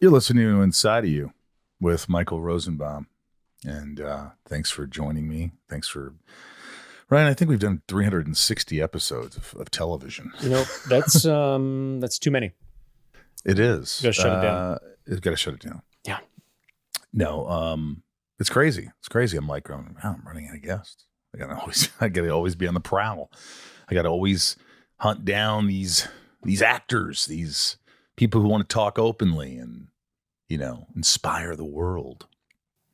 You're listening to Inside of You with Michael Rosenbaum. And thanks for joining me. Thanks for, Ryan, I think we've done 360 episodes of television. You know, that's too many. It is. You gotta shut it down. You've got to shut it down. Yeah. No, it's crazy. It's crazy. I'm like, wow, I'm running out of guests. I gotta always be on the prowl. I gotta always hunt down these actors, these people who want to talk openly and, inspire the world.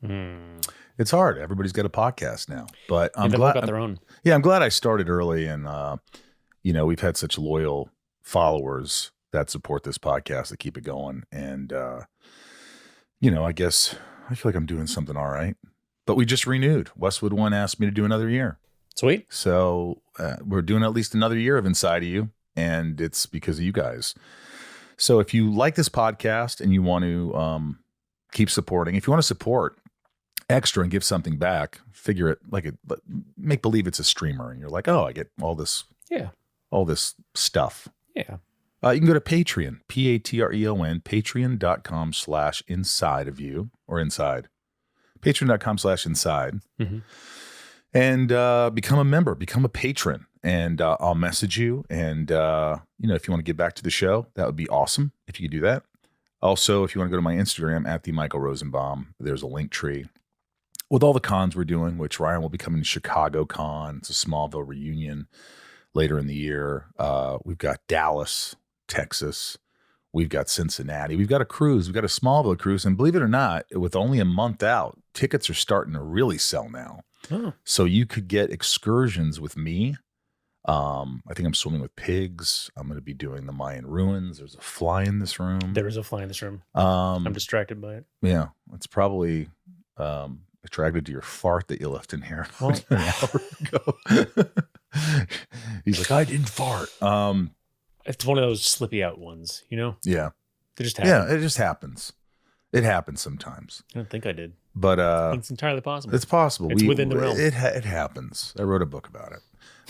It's hard. Everybody's got a podcast now, but I'm glad got their own. Yeah, I'm glad I started early, and we've had such loyal followers that support this podcast that keep it going. And I guess I feel like I'm doing something all right. But we just renewed. Westwood One asked me to do another year. Sweet. So we're doing at least another year of Inside of You, and it's because of you guys. So if you like this podcast and you want to keep supporting, if you want to support extra and give something back, figure it make believe it's a streamer, and you're like, oh, I get all this, all this stuff. Yeah. You can go to Patreon, Patreon, patreon.com/inside of you or inside, patreon.com/inside, and become a member, become a patron. And I'll message you. And, if you want to get back to the show, that would be awesome if you could do that. Also, if you want to go to my Instagram at the Michael Rosenbaum, there's a link tree with all the cons we're doing, which Ryan will be coming to Chicago Con. It's a Smallville reunion later in the year. We've got Dallas, Texas. We've got Cincinnati. We've got a cruise. We've got a Smallville cruise. And believe it or not, with only a month out, tickets are starting to really sell now. Oh. So you could get excursions with me. I think I'm swimming with pigs. I'm going to be doing the Mayan ruins. There's a fly in this room. There is a fly in this room. I'm distracted by it. Yeah. It's probably attracted to your fart that you left in here an hour ago. He's like, I didn't fart. It's one of those slippy out ones, Yeah. They just happen. Yeah, it just happens. It happens sometimes. I don't think I did. But I think it's entirely possible. It's possible. It's within the realm. It happens. I wrote a book about it,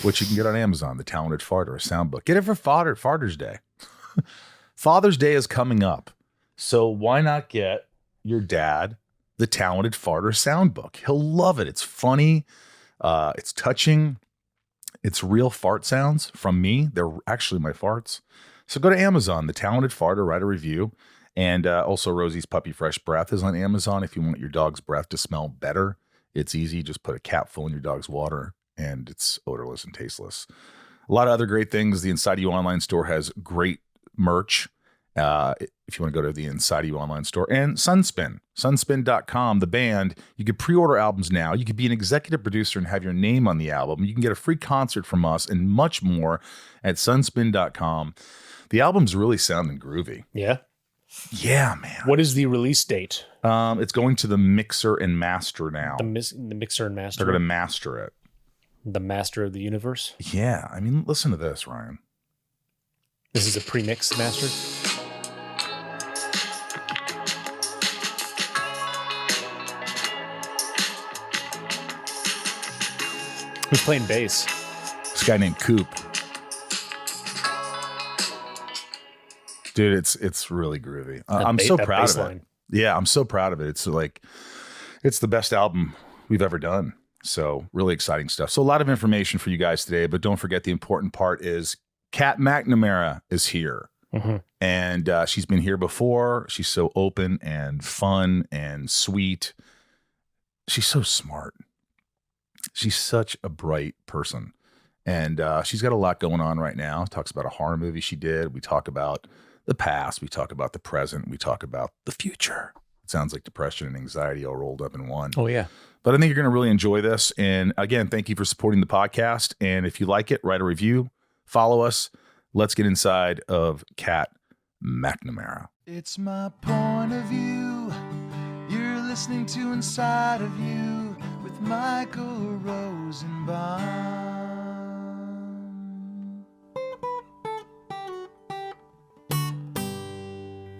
which you can get on Amazon, The Talented Farter, a sound book. Get it for Father's Day. Father's Day is coming up. So why not get your dad The Talented Farter sound book? He'll love it. It's funny. It's touching. It's real fart sounds from me. They're actually my farts. So go to Amazon, The Talented Farter, write a review. And also Rosie's Puppy Fresh Breath is on Amazon. If you want your dog's breath to smell better, it's easy. Just put a cap full in your dog's water and it's odorless and tasteless. A lot of other great things. The Inside of You online store has great merch. If you want to go to the Inside of You online store, and sunspin.com, the band, you can pre-order albums now. You could be an executive producer and have your name on the album. You can get a free concert from us and much more at sunspin.com. The album's really sounding groovy. Yeah. Yeah, man. What is the release date? It's going to the mixer and master now. The mixer and master. They're going to master it. The master of the universe. Yeah. I mean, listen to this, Ryan. This is a pre-mix master. Who's playing bass? This guy named Coop. Dude, it's really groovy. I'm so proud of it. Yeah, I'm so proud of it. It's it's the best album we've ever done. So really exciting stuff. So a lot of information for you guys today, but don't forget the important part is Katherine McNamara is here. And she's been here before. She's so open and fun and sweet. She's so smart. She's such a bright person. And she's got a lot going on right now. Talks about a horror movie she did. We talk about the past. We talk about the present. We talk about the future. It sounds like depression and anxiety all rolled up in one. Oh, yeah. But I think you're going to really enjoy this. And again, thank you for supporting the podcast. And if you like it, write a review, follow us. Let's get inside of Kat McNamara. It's my point of view. You're listening to Inside of You with Michael Rosenbaum.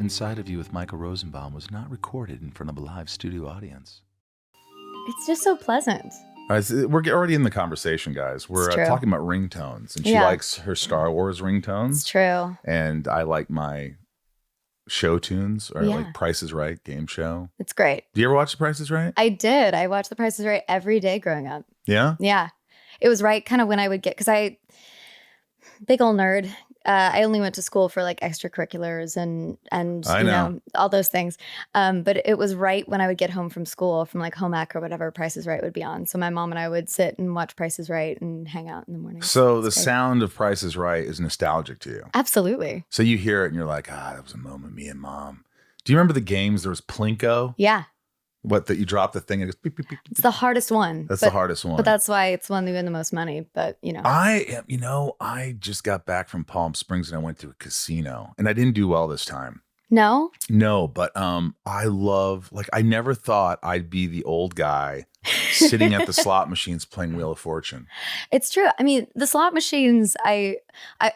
Inside of You with Michael Rosenbaum was not recorded in front of a live studio audience. It's just so pleasant. We're already in the conversation, guys. We're talking about ringtones, and she likes her Star Wars ringtones. It's true. And I like my show tunes or Yeah. like Price is Right game show? It's great. Do you ever watch The Price is Right? I did. I watched The Price is Right every day growing up. Yeah. Yeah. It was right kind of when I would get, because big old nerd. I only went to school for like extracurriculars and I you know. know, all those things. But it was right when I would get home from school, from like home ec or whatever, Price is Right would be on. So my mom and I would sit and watch Price is Right and hang out in the morning. So the It's great. sound of Price is Right is nostalgic to you. Absolutely. So you hear it and you're like, that was a moment, me and mom. Do you remember the games? There was Plinko. Yeah. What, that you drop the thing and it goes beep, beep, beep, It's beep. the hardest one. That's but, the hardest one. But that's why it's one that win the most money. But you know. I just got back from Palm Springs and I went to a casino and I didn't do well this time. No? No, but I love, like, I never thought I'd be the old guy sitting at the slot machines playing Wheel of Fortune. It's true. I mean, the slot machines, I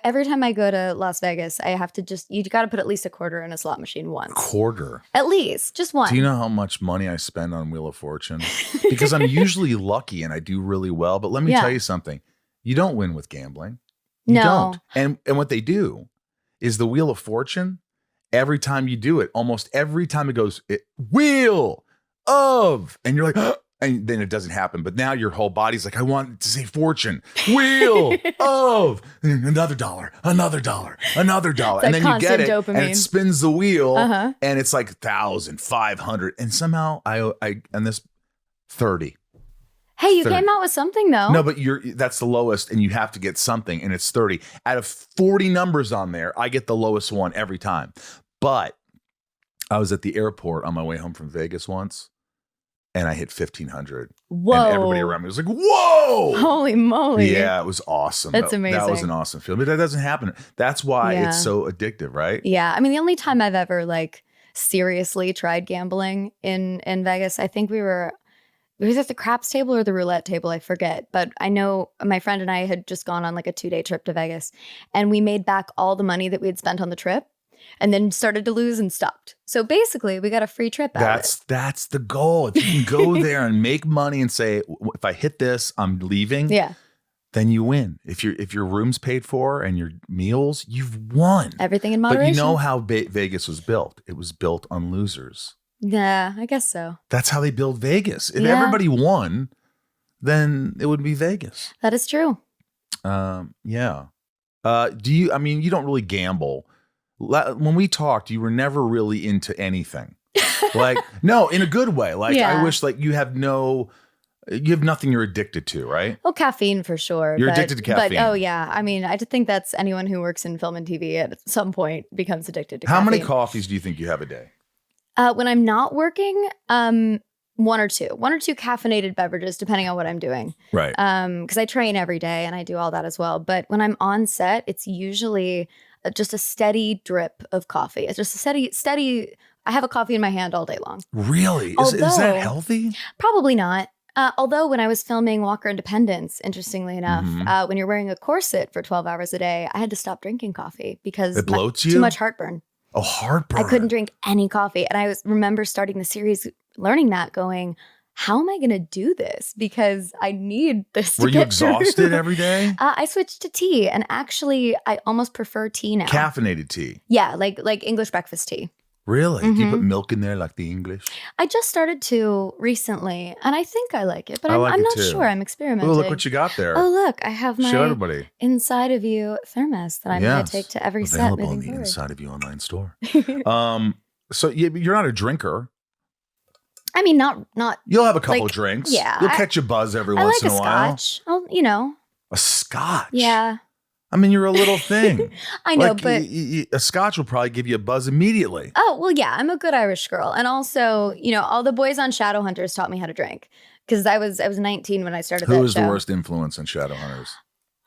every time I go to Las Vegas, I have to you got to put at least a quarter in a slot machine once. Quarter. At least, just one. Do you know how much money I spend on Wheel of Fortune? Because I'm usually lucky and I do really well. But let me Yeah. tell you something. You don't win with gambling. You No. don't. And what they do is the Wheel of Fortune, every time you do it, almost every time it goes, Wheel of, and you're like, and then it doesn't happen. But now your whole body's like, I want to say fortune. Wheel of another dollar, another dollar, another dollar. It's And like then you get constant it and dopamine. it spins the wheel Uh-huh. and it's like 1,000, 500. And somehow and this 30. Hey, you 30. came out with something though. No, but that's the lowest and you have to get something and it's 30. Out of 40 numbers on there, I get the lowest one every time. But I was at the airport on my way home from Vegas once and I hit 1,500. Whoa. And everybody around me was like, whoa. Holy moly. Yeah, it was awesome. That's That was amazing. an awesome feeling. But that doesn't happen. That's why Yeah. it's so addictive, right? Yeah. I mean, the only time I've ever like seriously tried gambling in Vegas, I think it was at the craps table or the roulette table, I forget. But I know my friend and I had just gone on like a 2-day trip to Vegas and we made back all the money that we had spent on the trip and then started to lose and stopped. So basically we got a free trip out of it. That's the goal. If you can go there and make money and say, if I hit this, I'm leaving. Yeah. Then you win. If your room's paid for and your meals, you've won. Everything in moderation. But you know how Vegas was built? It was built on losers. Yeah, I guess so. That's how they build Vegas. If Yeah. everybody won, then it would be Vegas. That is true. Yeah. You don't really gamble. When we talked, you were never really into anything. Like, no, in a good way. Like, Yeah. I wish like you have nothing you're addicted to, right? Oh, caffeine for sure. You're addicted to caffeine. But oh yeah, I mean, I just think that's anyone who works in film and TV at some point becomes addicted to How caffeine. many coffees do you think you have a day? When I'm not working, one or two caffeinated beverages, depending on what I'm doing. Right. Because I train every day and I do all that as well. But when I'm on set, it's usually just a steady drip of coffee. It's just a steady. I have a coffee in my hand all day long. Really? Is that Although- healthy? Probably not. Although when I was filming Walker Independence, interestingly enough, Mhm. when you're wearing a corset for 12 hours a day, I had to stop drinking coffee because It bloats too you? much heartburn. Oh, heartburn. I couldn't drink any coffee. And I remember starting the series, learning that, going, how am I going to do this? Because I need this to Were you get through. exhausted every day? I switched to tea. And actually, I almost prefer tea now. Caffeinated tea. Yeah, like English breakfast tea. Really? Do you Mhm. put milk in there like the English? I just started to recently, and I think I like it, but I I'm, like I'm it not too. sure. I'm experimenting. Oh, look what you got there. Oh, look, I have Show my everybody. inside of you thermos that I'm going Yes. to take to every set Available on moving the forward. Inside of You online store. So you're not a drinker. I mean, not. You'll have a couple Like, drinks. yeah, You'll I- catch a buzz every I once like in a a while. scotch. I'll. A scotch. Yeah, I mean, you're a little thing. I know, Like, but a scotch will probably give you a buzz immediately. oh well, yeah, I'm a good Irish girl, and also, all the boys on Shadowhunters taught me how to drink because I was 19 when I started. Who that was the show. worst influence on Shadowhunters?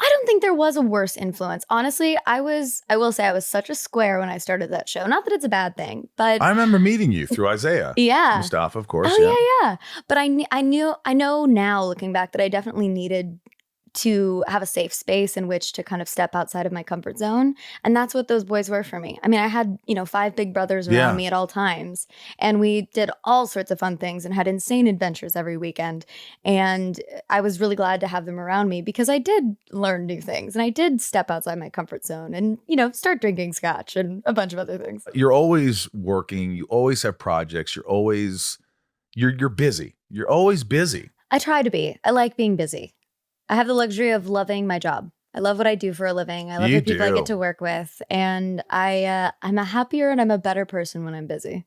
I don't think there was a worse influence. Honestly, I will say I was such a square when I started that show. Not that it's a bad thing, but I remember meeting you through Isaiah. yeah. Mustafa, of course. Oh yeah. But I know now looking back that I definitely needed to have a safe space in which to kind of step outside of my comfort zone. And that's what those boys were for me. I mean, I had, 5 big brothers around me at all times, and we did all sorts of fun things and had insane adventures every weekend. And I was really glad to have them around me because I did learn new things and I did step outside my comfort zone and, start drinking scotch and a bunch of other things. You're always working. You always have projects. You're always, you're busy. You're always busy. I try to be. I like being busy. I have the luxury of loving my job. I love what I do for a living. I love the people I get to work with. And I'm a happier and I'm a better person when I'm busy.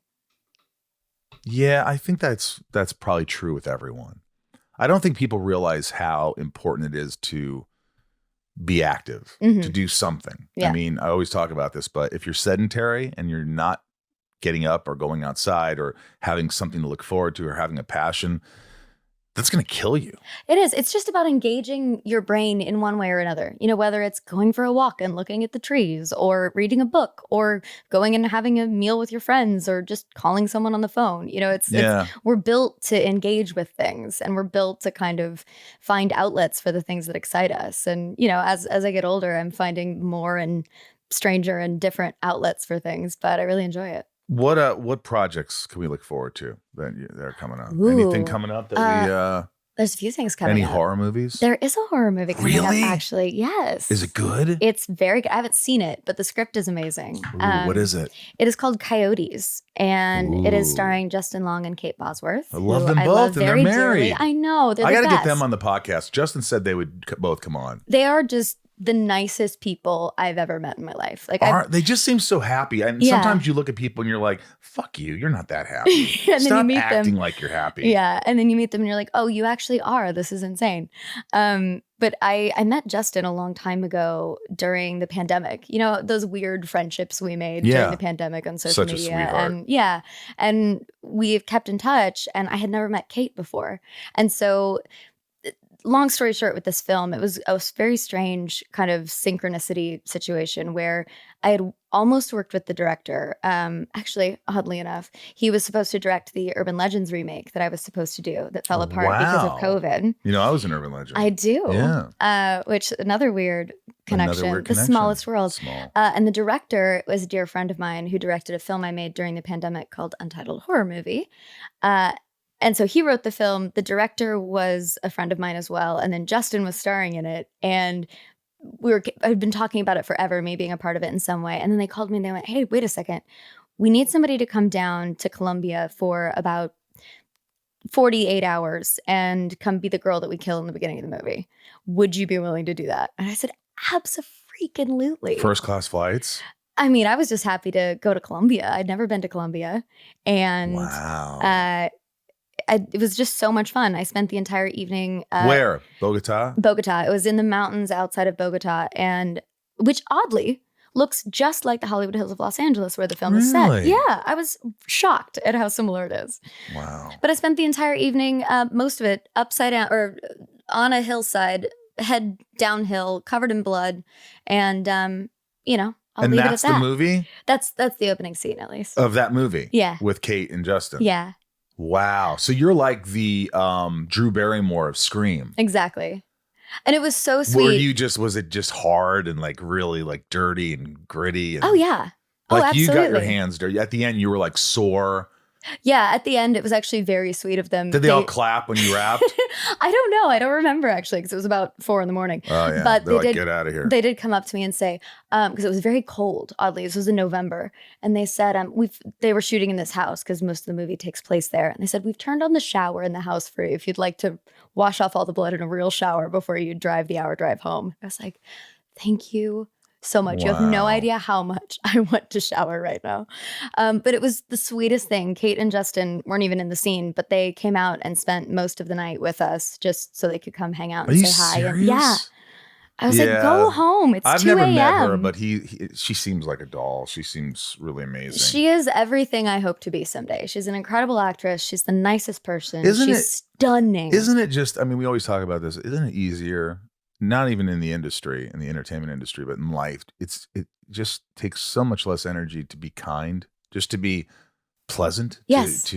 Yeah, I think that's probably true with everyone. I don't think people realize how important it is to be active, to do something. Yeah. I mean, I always talk about this, but if you're sedentary and you're not getting up or going outside or having something to look forward to or having a passion, that's going to kill you. It is. It's just about engaging your brain in one way or another. Whether it's going for a walk and looking at the trees or reading a book or going and having a meal with your friends or just calling someone on the phone. It's we're built to engage with things and we're built to kind of find outlets for the things that excite us. And, as I get older, I'm finding more and stranger and different outlets for things, but I really enjoy it. What projects can we look forward to that are coming up? Ooh, anything coming up that there's a few things coming any up. horror movies? There is a horror movie coming Really? up, actually. Yes. Is it good? It's very good. I haven't seen it, but the script is amazing. Ooh, what is it? It is called Coyotes, and it is Ooh. starring Justin Long and Kate Bosworth. I love who them both, and they're very married. dearly. I know. They're I the got to get best. them on the podcast. Justin said they would both come on. They are just the nicest people I've ever met in my life. They just seem so happy. And sometimes you look at people and you're like, fuck you. You're not that happy. And Stop then you meet acting them. like you're happy. Yeah. And then you meet them and you're like, oh, you actually are. This is insane. But I met Justin a long time ago during the pandemic. Those weird friendships we made during the pandemic on social Such a media. sweetheart. And we've kept in touch. And I had never met Kate before. And so long story short with this film, it was a very strange kind of synchronicity situation where I had almost worked with the director. Actually, oddly enough, he was supposed to direct the Urban Legends remake that I was supposed to do that fell apart because of COVID. I was an Urban Legend. I do. Yeah. Which another weird connection. The smallest world. Small. And the director was a dear friend of mine who directed a film I made during the pandemic called Untitled Horror Movie. And so he wrote the film. The director was a friend of mine as well. And then Justin was starring in it. And I'd been talking about it forever, me being a part of it in some way. And then they called me and they went, hey, wait a second. We need somebody to come down to Columbia for about 48 hours and come be the girl that we kill in the beginning of the movie. Would you be willing to do that? And I said, abso-freaking-lutely. First class flights? I mean, I was just happy to go to Columbia. I'd never been to Columbia. And wow. It was just so much fun. I spent the entire evening. Where? Bogota? Bogota. It was in the mountains outside of Bogota, and which oddly looks just like the Hollywood Hills of Los Angeles where the film is set. Yeah, I was shocked at how similar it is. Wow. But I spent the entire evening, most of it upside down or on a hillside, head downhill, covered in blood, and I'll leave it at that. And that's the movie? That's the opening scene, at least. Of that movie? Yeah. With Kate and Justin? Yeah. Wow. So you're like the Drew Barrymore of Scream. Exactly. And it was so sweet. Was it just hard and like really like dirty and gritty? And, oh, yeah. Like absolutely. You got your hands dirty. At the end, you were like sore. Yeah, at the end, it was actually very sweet of them. Did they all clap when you rapped? I don't know. I don't remember, actually, because it was about 4 a.m. Oh, yeah. But they did get out of here. They did come up to me and say, because it was very cold, oddly. This was in November. And they said, they were shooting in this house because most of the movie takes place there. And they said, we've turned on the shower in the house for you if you'd like to wash off all the blood in a real shower before you drive the hour drive home. I was like, thank you so much. Wow. You have no idea how much I want to shower right now. But it was the sweetest thing. Kate and Justin weren't even in the scene, but they came out and spent most of the night with us just so they could come hang out and say hi. Serious? And yeah. I was like, go home. It's 2 a.m. I've never met her, but she seems like a doll. She seems really amazing. She is everything I hope to be someday. She's an incredible actress. She's the nicest person. She's stunning. Isn't it just, we always talk about this. Isn't it easier? Not even in the industry, in the entertainment industry, but in life, it just takes so much less energy to be kind, just to be pleasant. Yes.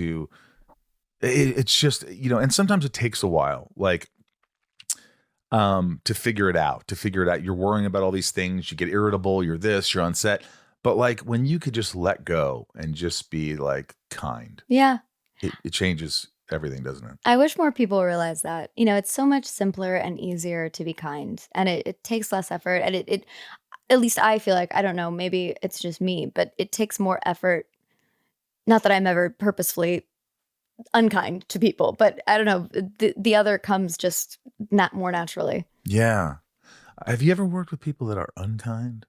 It's just, and sometimes it takes a while. Like, to figure it out. You're worrying about all these things. You get irritable. You're this. You're on set. But like when you could just let go and just be like kind, Yeah. it changes everything, doesn't it? I wish more people realize that. It's so much simpler and easier to be kind, and it takes less effort. And it at least I feel like, I don't know, maybe it's just me, but it takes more effort. Not that I'm ever purposefully unkind to people, but I don't know. The other comes just not more naturally. Yeah. Have you ever worked with people that are unkind?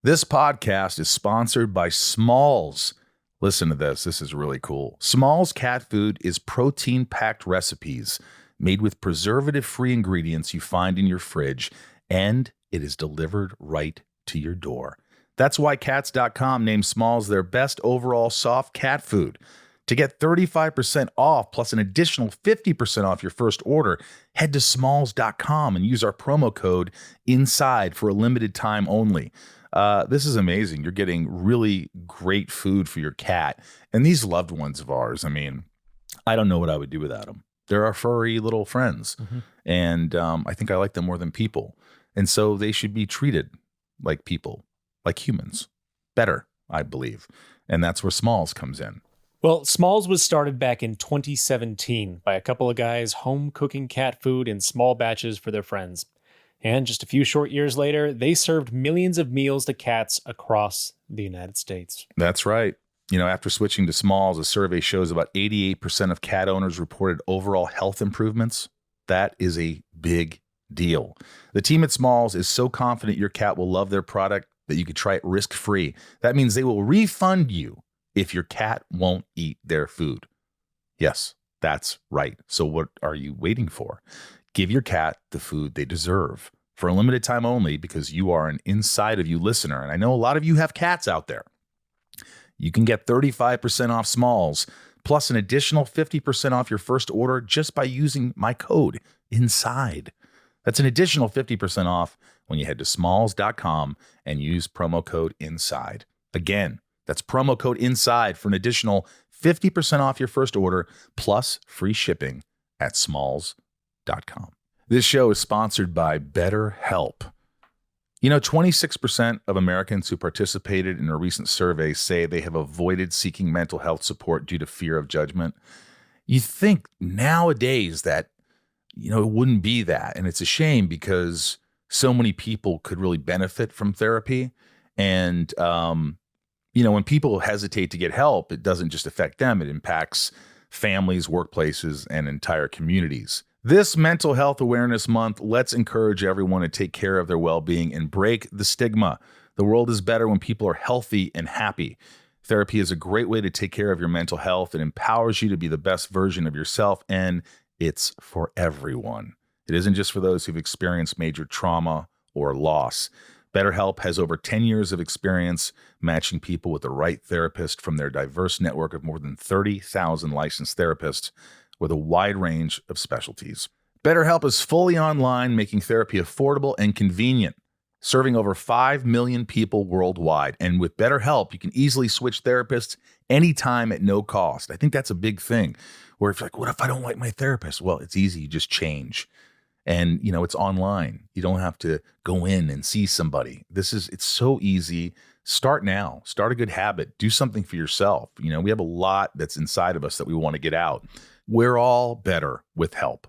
This podcast is sponsored by Smalls. Listen to this. This is really cool. Smalls cat food is protein-packed recipes made with preservative-free ingredients you find in your fridge, and it is delivered right to your door. That's why Cats.com named Smalls their best overall soft cat food. To get 35% off plus an additional 50% off your first order, head to Smalls.com and use our promo code INSIDE for a limited time only. This is amazing. You're getting really great food for your cat. And these loved ones of ours, I mean, I don't know what I would do without them. They're our furry little friends. Mm-hmm. And I think I like them more than people. And so they should be treated like people, like humans. Better, I believe. And that's where Smalls comes in. Well, Smalls was started back in 2017 by a couple of guys home cooking cat food in small batches for their friends. And just a few short years later, they served millions of meals to cats across the United States. That's right. After switching to Smalls, a survey shows about 88% of cat owners reported overall health improvements. That is a big deal. The team at Smalls is so confident your cat will love their product that you could try it risk-free. That means they will refund you if your cat won't eat their food. Yes, that's right. So what are you waiting for? Give your cat the food they deserve for a limited time only, because you are an Inside of You listener. And I know a lot of you have cats out there. You can get 35% off Smalls plus an additional 50% off your first order just by using my code INSIDE. That's an additional 50% off when you head to smalls.com and use promo code INSIDE. Again, that's promo code INSIDE for an additional 50% off your first order plus free shipping at smalls.com. This show is sponsored by BetterHelp. 26% of Americans who participated in a recent survey say they have avoided seeking mental health support due to fear of judgment. You think nowadays that, it wouldn't be that. And it's a shame because so many people could really benefit from therapy. And, when people hesitate to get help, it doesn't just affect them. It impacts families, workplaces, and entire communities. This Mental Health Awareness Month, let's encourage everyone to take care of their well-being and break the stigma. The world is better when people are healthy and happy. Therapy is a great way to take care of your mental health. It empowers you to be the best version of yourself, and it's for everyone. It isn't just for those who've experienced major trauma or loss. BetterHelp has over 10 years of experience matching people with the right therapist from their diverse network of more than 30,000 licensed therapists with a wide range of specialties. BetterHelp is fully online, making therapy affordable and convenient, serving over 5 million people worldwide. And with BetterHelp, you can easily switch therapists anytime at no cost. I think that's a big thing, where it's like, what if I don't like my therapist? Well, it's easy. You just change. And, it's online. You don't have to go in and see somebody. It's so easy. Start now. Start a good habit. Do something for yourself. We have a lot that's inside of us that we want to get out. We're all better with help.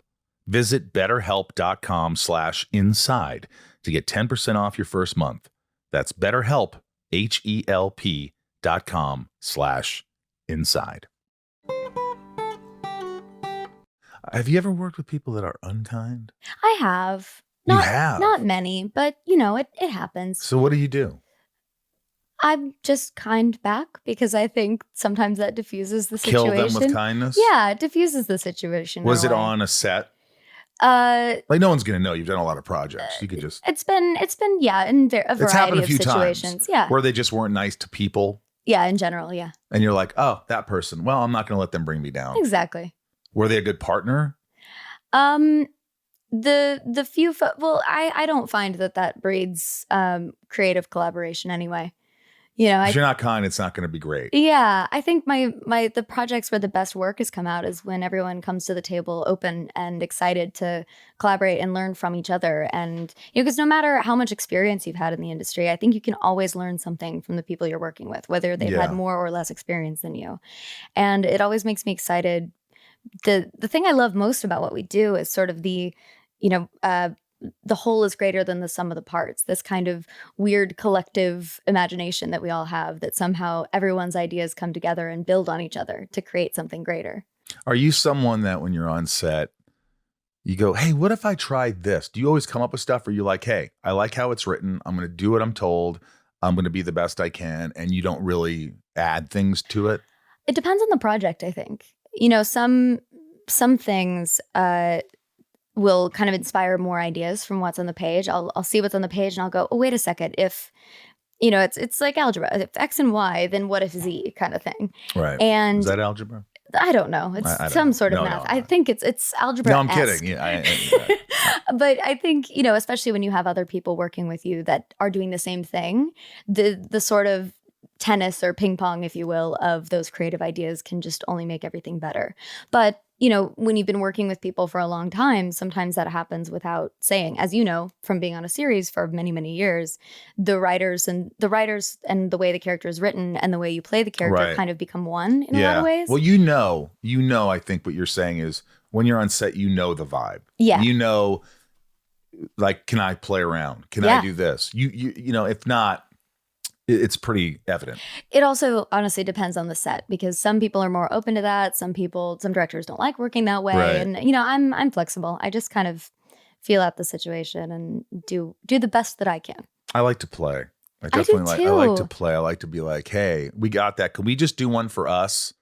Visit betterhelp.com/inside to get 10% off your first month. That's BetterHelp, HELP.com/inside. Have you ever worked with people that are unkind? I have. You have? Not many, but it happens. So what do you do? I'm just kind back because I think sometimes that diffuses the situation. Kill them with kindness? Yeah, it diffuses the situation. Was it on a set? No one's gonna know. You've done a lot of projects. You could just. It's been in a variety of situations. Times, yeah, where they just weren't nice to people. Yeah, in general, yeah. And you're like, oh, that person. Well, I'm not gonna let them bring me down. Exactly. Were they a good partner? The few. I don't find that breeds creative collaboration anyway. You know, If you're not kind, it's not going to be great. Yeah, I think the projects where the best work has come out is when everyone comes to the table open and excited to collaborate and learn from each other. And because no matter how much experience you've had in the industry, I think you can always learn something from the people you're working with, whether they've had more or less experience than you. And it always makes me excited. The thing I love most about what we do is sort of the whole is greater than the sum of the parts. This kind of weird collective imagination that we all have, that somehow everyone's ideas come together and build on each other to create something greater. Are you someone that when you're on set, you go, hey, what if I tried this? Do you always come up with stuff, or you like, hey, I like how it's written. I'm going to do what I'm told. I'm going to be the best I can. And you don't really add things to it? It depends on the project, I think. Some things will kind of inspire more ideas from what's on the page. I'll see what's on the page and I'll go, oh, wait a second. If, it's like algebra. If X and Y, then what if Z kind of thing. Right. And is that algebra? I don't know. It's I don't some know. sort of No, math. no. I think it's algebra. No, I'm kidding. Yeah, But I think, especially when you have other people working with you that are doing the same thing, the sort of tennis or ping pong, if you will, of those creative ideas can just only make everything better. But when you've been working with people for a long time, sometimes that happens without saying. As you know, from being on a series for many, many years, the writers and the way the character is written and the way you play the character kind of become one in a lot of ways. Well, I think what you're saying is when you're on set, the vibe. Yeah. Like, can I play around? Can I do this? If not, it's pretty evident. It also honestly depends on the set, because some people are more open to that. Some directors don't like working that way. Right. And, I'm flexible. I just kind of feel out the situation and do the best that I can. I like to play. I like to play. I like to be like, hey, we got that. Can we just do one for us?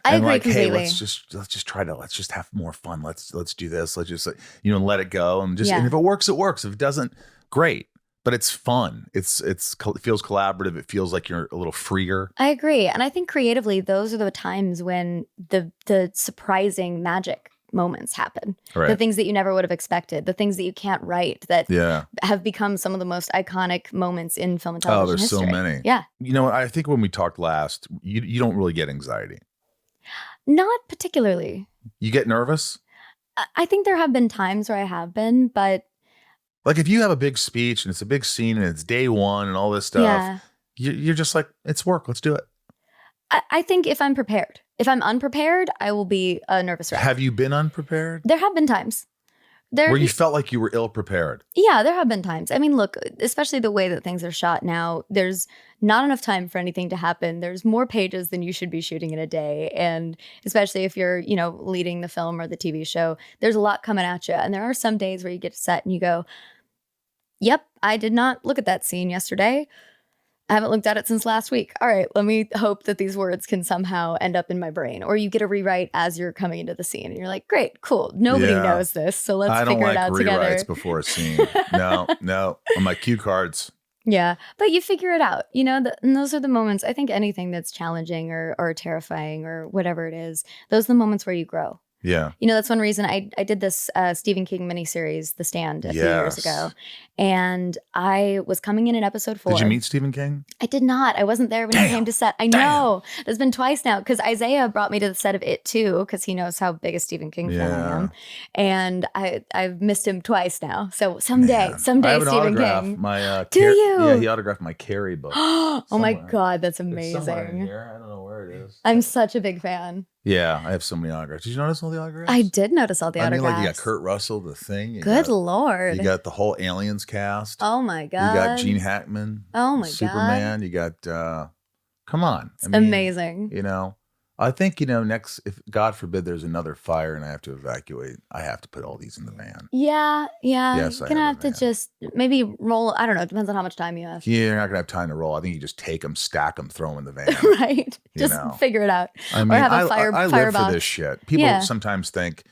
I agree completely. Hey, let's just have more fun. Let's do this. Let's just let it go. And and if it works, it works. If it doesn't, great. But it's fun. It feels collaborative. It feels like you're a little freer. I agree. And I think creatively, those are the times when the surprising magic moments happen. Right. The things that you never would have expected, the things that you can't write that have become some of the most iconic moments in film and television history. Oh, there's so many. Yeah. I think when we talked last, you don't really get anxiety. Not particularly. You get nervous? I think there have been times where I have been, but like if you have a big speech and it's a big scene and it's day one and all this stuff, you're just like, it's work. Let's do it. I think if I'm prepared. If I'm unprepared, I will be a nervous wreck. Have you been unprepared? There have been times. Where you felt like you were ill-prepared? Yeah, there have been times. I mean, look, especially the way that things are shot now, there's not enough time for anything to happen. There's more pages than you should be shooting in a day. And especially if you're, leading the film or the TV show, there's a lot coming at you. And there are some days where you get to set and you go, yep, I did not look at that scene yesterday. I haven't looked at it since last week. All right, let me hope that these words can somehow end up in my brain. Or you get a rewrite as you're coming into the scene and you're like, great, cool. Nobody knows this. So let's figure it out together. I don't like rewrites before a scene. No. On my cue cards. Yeah, but you figure it out, and those are the moments. I think anything that's challenging or terrifying or whatever it is, those are the moments where you grow. Yeah. That's one reason I did this Stephen King miniseries, The Stand, a few years ago. And I was coming in episode 4. Did you meet Stephen King? I did not. I wasn't there when he came to set. I know. There's been twice now because Isaiah brought me to the set of It too, because he knows how big a Stephen King fan I am. And I've missed him twice now. So someday Stephen King. Do you? Yeah, he autographed my Carrie book. Oh my God, that's amazing. It's somewhere in here. I don't know where it is. I'm such a big fan. Yeah, I have so many autographs. Did you notice all the autographs? I did notice all the autographs. I mean, like you got Kurt Russell, The Thing. Good Lord. You got the whole Aliens cast. Oh my God. You got Gene Hackman. Oh my Superman. God. You got, come on. It's amazing. I think, next, if God forbid there's another fire and I have to evacuate, I have to put all these in the van. Yeah. Yes, you're going to have to just maybe roll. I don't know. It depends on how much time you have. Yeah, you're not going to have time to roll. I think you just take them, stack them, throw them in the van. Right. Just figure it it. I mean, or have a fire I live for this shit. People sometimes think,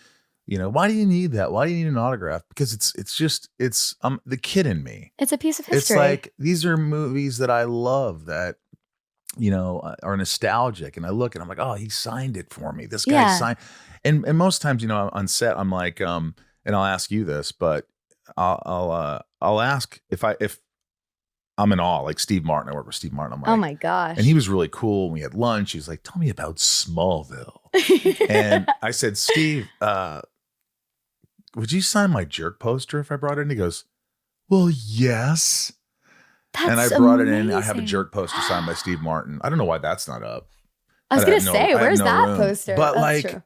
why do you need that? Why do you need an autograph? Because it's the kid in me. It's a piece of history. It's like, these are movies that I love that, are nostalgic. And I look and I'm like, oh, he signed it for me. This guy signed. And most times, on set, I'm like, and I'll ask you this, but I'll ask if I'm in awe. Like Steve Martin, I work with Steve Martin. I'm like, Oh my gosh. and he was really cool. We had lunch. He was like, tell me about Smallville. And I said, Steve, would you sign my jerk poster if I brought it in? He goes, well, yes. And I brought it in. I have a jerk poster signed by Steve Martin. I don't know why that's not up. I was going to say, where's that room. poster? But That's like, true.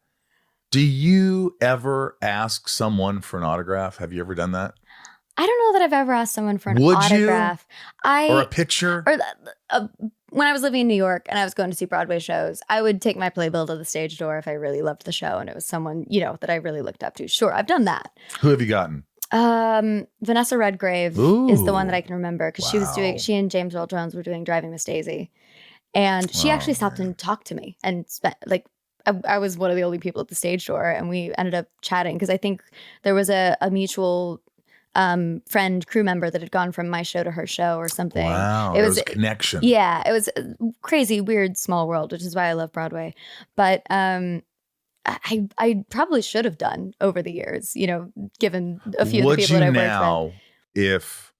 do you ever ask someone for an autograph? Have you ever done that? I don't know that I've ever asked someone for an Would autograph. or a picture? Or when I was living in New York and I was going to see Broadway shows, I would take my playbill to the stage door if I really loved the show and it was someone, that I really looked up to. Sure, I've done that. Who have you gotten? Vanessa Redgrave is the one that I can remember because she and James Earl Jones were doing Driving Miss Daisy. And she actually stopped and talked to me and spent I was one of the only people at the stage door and we ended up chatting because I think there was a mutual friend, crew member that had gone from my show to her show or something. Wow, it was a connection. Yeah, it was a crazy, weird, small world, which is why I love Broadway. But I probably should have done over the years, given a few of the people that I worked with. Would you now, if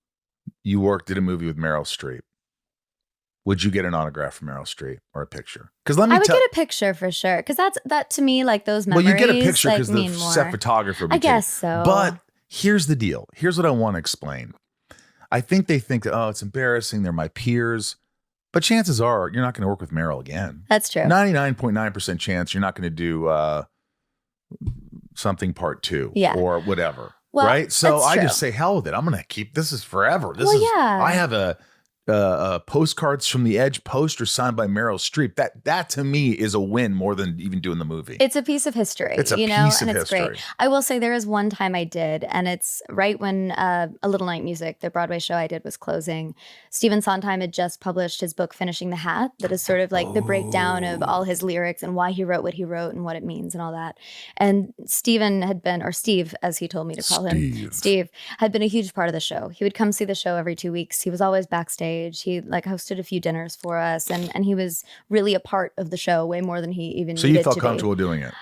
you did a movie with Meryl Streep, would you get an autograph from Meryl Streep or a picture? Because I would get a picture for sure. Because that to me, like those memories. Well, you get a picture because the set photographer. I guess so. But here's the deal. Here's what I want to explain. I think they think that, it's embarrassing. They're my peers. But chances are you're not going to work with Meryl again. That's true. 99.9% chance you're not going to do something part 2 or whatever. Well, right? So I just say, hell with it. I'm going to keep this is forever. I have a Postcards from the Edge poster signed by Meryl Streep. That to me is a win more than even doing the movie. It's a piece of history. It's a piece of history. Great. I will say there is one time I did, and it's right when A Little Night Music, the Broadway show I did, was closing. Stephen Sondheim had just published his book Finishing the Hat, that is sort of like the breakdown of all his lyrics and why he wrote what he wrote and what it means and all that. And Stephen had been, or Steve, as he told me to call him, Steve, had been a huge part of the show. He would come see the show every 2 weeks. He was always backstage. He hosted a few dinners for us, and he was really a part of the show way more than he even. So you felt comfortable doing it?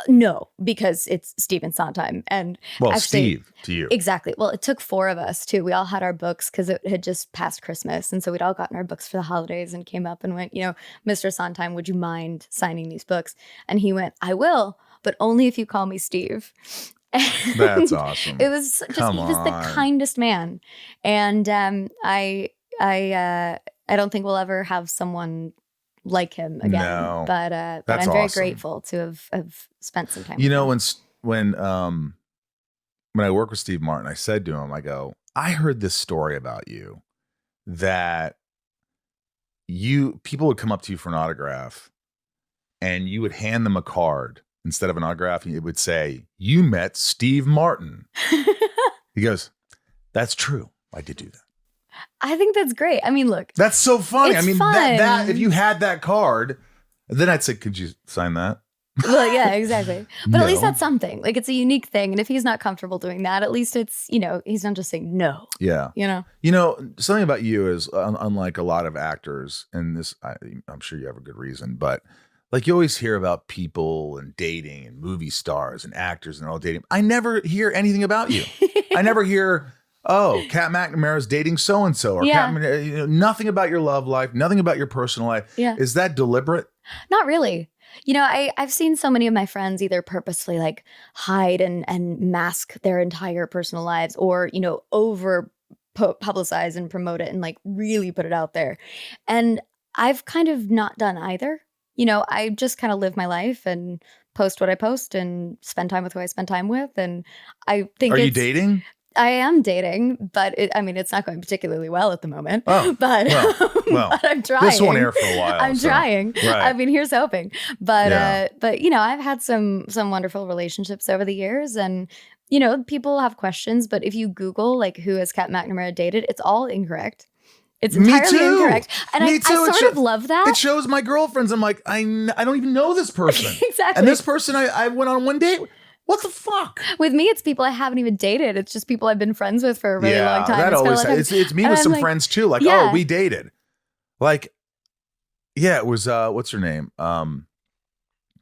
No, because it's Stephen Sondheim, and actually, Steve to you exactly. Well, it took 4 of us too. We all had our books because it had just passed Christmas, and so we'd all gotten our books for the holidays and came up and went, Mr. Sondheim, would you mind signing these books? And he went, I will, but only if you call me Steve. That's awesome. It was just he was the kindest man, and I don't think we'll ever have someone like him again. No, but I'm very grateful to have spent some time. With him. When I work with Steve Martin, I said to him, I go, I heard this story about you that people would come up to you for an autograph, and you would hand them a card instead of an autograph, and it would say, "You met Steve Martin." He goes, "That's true. I did do that." I think that's great. I mean, look. That's so funny. It's fun. That if you had that card, then I'd say, could you sign that? Well, yeah, exactly. But at least that's something. Like, it's a unique thing. And if he's not comfortable doing that, at least it's, he's not just saying no. Yeah. Something about you is, unlike a lot of actors, and this, I'm sure you have a good reason, but like you always hear about people and dating and movie stars and actors and all dating. I never hear anything about you. I never hear, Kat McNamara's dating so-and-so, or nothing about your love life, nothing about your personal life. Yeah. Is that deliberate? Not really. I've seen so many of my friends either purposely like hide and mask their entire personal lives, or, over publicize and promote it and like really put it out there. And I've kind of not done either. I just kind of live my life and post what I post and spend time with who I spend time with. And I think Are you dating? I am dating, but it's not going particularly well at the moment. Oh, but but I'm trying. This won't air for a while. I'm trying. Right. Here's hoping. But I've had some wonderful relationships over the years, and people have questions. But if you Google like who has Kat McNamara dated, it's all incorrect. It's entirely incorrect. And I sort of love that. It shows my girlfriends. I'm like, I don't even know this person. Exactly. And this person I went on one date. What the fuck? With me, it's people I haven't even dated. It's just people I've been friends with for a really long time. That always, it's me with some friends too. Like, we dated. Like, it was, what's her name?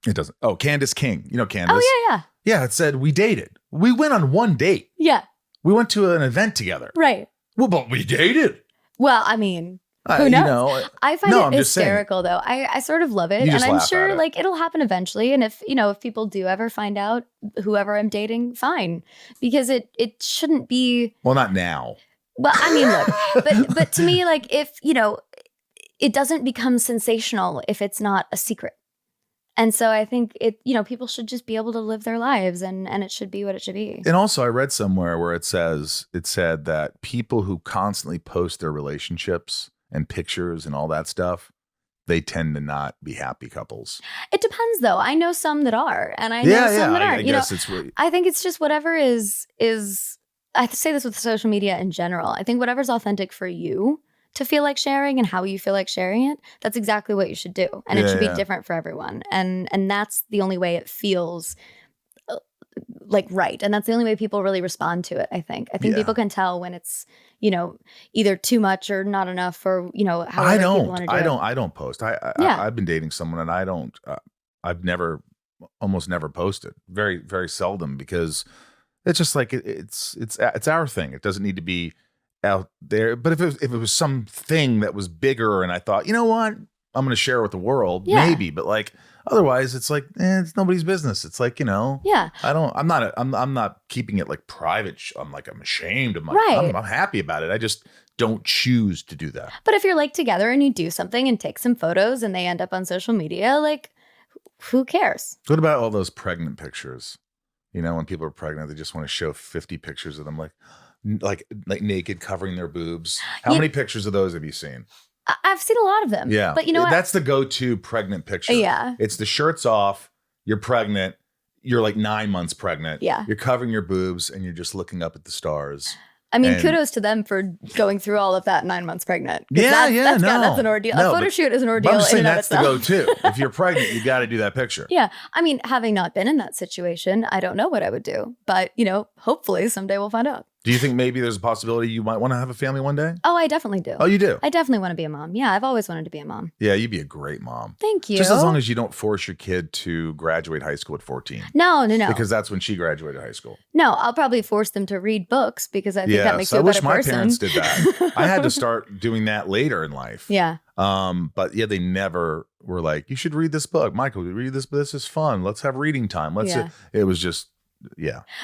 It doesn't. Oh, Candace King. You know Candace? Oh, yeah. Yeah, it said we dated. We went on one date. Yeah. We went to an event together. Right. Well, but we dated. Well, I mean, who You knows? know, I find I'm it just saying. hysterical, though. I sort of love it. You And just I'm laugh at sure it. like it'll happen eventually. And if people do ever find out whoever I'm dating, fine. Because it shouldn't be. Well, not now. Well, I mean, look, but to me, like if, it doesn't become sensational if it's not a secret. And so I think people should just be able to live their lives and it should be what it should be. And also I read somewhere where it said that people who constantly post their relationships and pictures and all that stuff, they tend to not be happy couples. It depends though. I know some that are, and I know some that aren't. I guess it's really, I think it's just whatever is I say this with social media in general. I think whatever's authentic for you to feel like sharing and how you feel like sharing it, that's exactly what you should do. And it should be different for everyone. And that's the only way it feels like right. And that's the only way people really respond to it, I think. I think people can tell when it's, either too much or not enough or, how people want to do it. I don't post. I've been dating someone and I've almost never posted. Very, very seldom, because it's just like it's our thing. It doesn't need to be out there. But if it was something that was bigger and I thought, you know what, I'm going to share with the world, maybe. But like otherwise, it's like it's nobody's business. It's like, I'm not keeping it like private. I'm ashamed. I'm happy about it. I just don't choose to do that. But if you're like together and you do something and take some photos and they end up on social media, like who cares? What about all those pregnant pictures? When people are pregnant, they just want to show 50 pictures of them like naked, covering their boobs. How many pictures of those have you seen? I've seen a lot of them. Yeah. But you know what? That's the go-to pregnant picture. Yeah. It's the shirt's off, you're pregnant, you're like 9 months pregnant. Yeah. You're covering your boobs and you're just looking up at the stars. I mean, kudos to them for going through all of that 9 months pregnant. That's an ordeal. A photo shoot is an ordeal. I'm just saying that's the go-to. If you're pregnant, you got to do that picture. Yeah. I mean, having not been in that situation, I don't know what I would do. But, hopefully someday we'll find out. Do you think maybe there's a possibility you might want to have a family one day? Oh, I definitely do. Oh, you do? I definitely want to be a mom. Yeah, I've always wanted to be a mom. Yeah, you'd be a great mom. Thank you. Just as long as you don't force your kid to graduate high school at 14. No. Because that's when she graduated high school. No, I'll probably force them to read books because I think that makes you a better person. I wish my parents did that. I had to start doing that later in life. Yeah. But yeah, they never were like, you should read this book. Michael, read this. This is fun. Let's have reading time. It was just,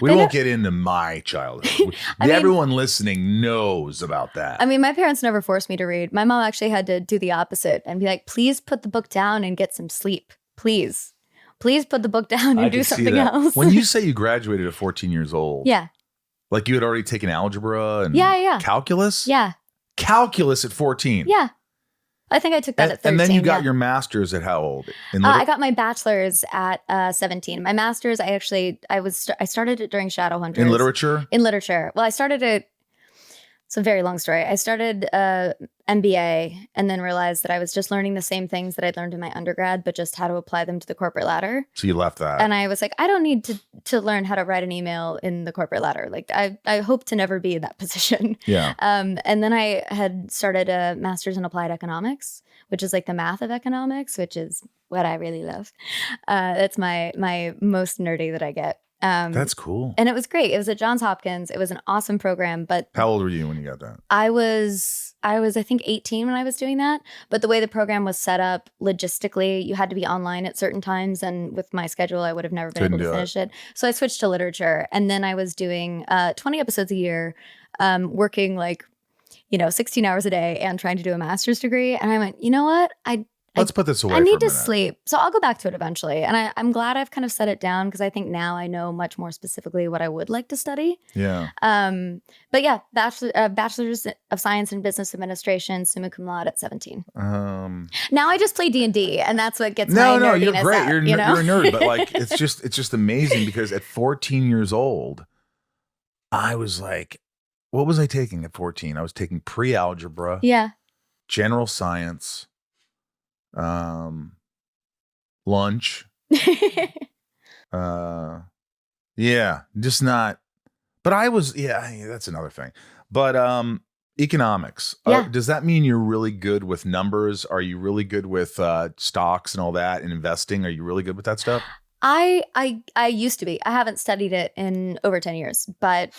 we won't get into my childhood. Everyone listening knows about that. I mean, my parents never forced me to read. My mom actually had to do the opposite and be like, please put the book down and get some sleep. Please put the book down and do something else. When you say you graduated at 14 years old. Yeah. Like you had already taken algebra and calculus? Yeah. Calculus at 14. Yeah. I think I took that at 13. And then you got your master's at how old? I got my bachelor's at 17. My master's, I started it during Shadowhunters. In literature? In literature. Well, I started it. It's a very long story. I started MBA and then realized that I was just learning the same things that I'd learned in my undergrad, but just how to apply them to the corporate ladder. So you left that. And I was like, I don't need to learn how to write an email in the corporate ladder. Like I hope to never be in that position. Yeah. And then I had started a master's in applied economics, which is like the math of economics, which is what I really love. That's my most nerdy that I get. That's cool. And it was great. It was at Johns Hopkins. It was an awesome program. But how old were you when you got that? I was I think 18 when I was doing that. But the way the program was set up logistically, you had to be online at certain times. And with my schedule, I would have never been able to finish it. So I switched to literature. And then I was doing 20 episodes a year, working 16 hours a day and trying to do a master's degree. And I went, you know what? Let's put this away. I need to sleep. So I'll go back to it eventually. And I'm glad I've kind of set it down because I think now I know much more specifically what I would like to study. Yeah. But yeah, bachelor's of science in business administration, summa cum laude at 17. Now I just play D&D and that's what gets my nerdiness you're great. out, You're a nerd, but it's just amazing because at 14 years old, I was like, what was I taking at 14? I was taking pre-algebra. Yeah. General science. Lunch. Just not. But I was, that's another thing. But economics. Does that mean you're really good with numbers? Are you really good with stocks and all that and investing? Are you really good with that stuff? I used to be. I haven't studied it in over 10 years, but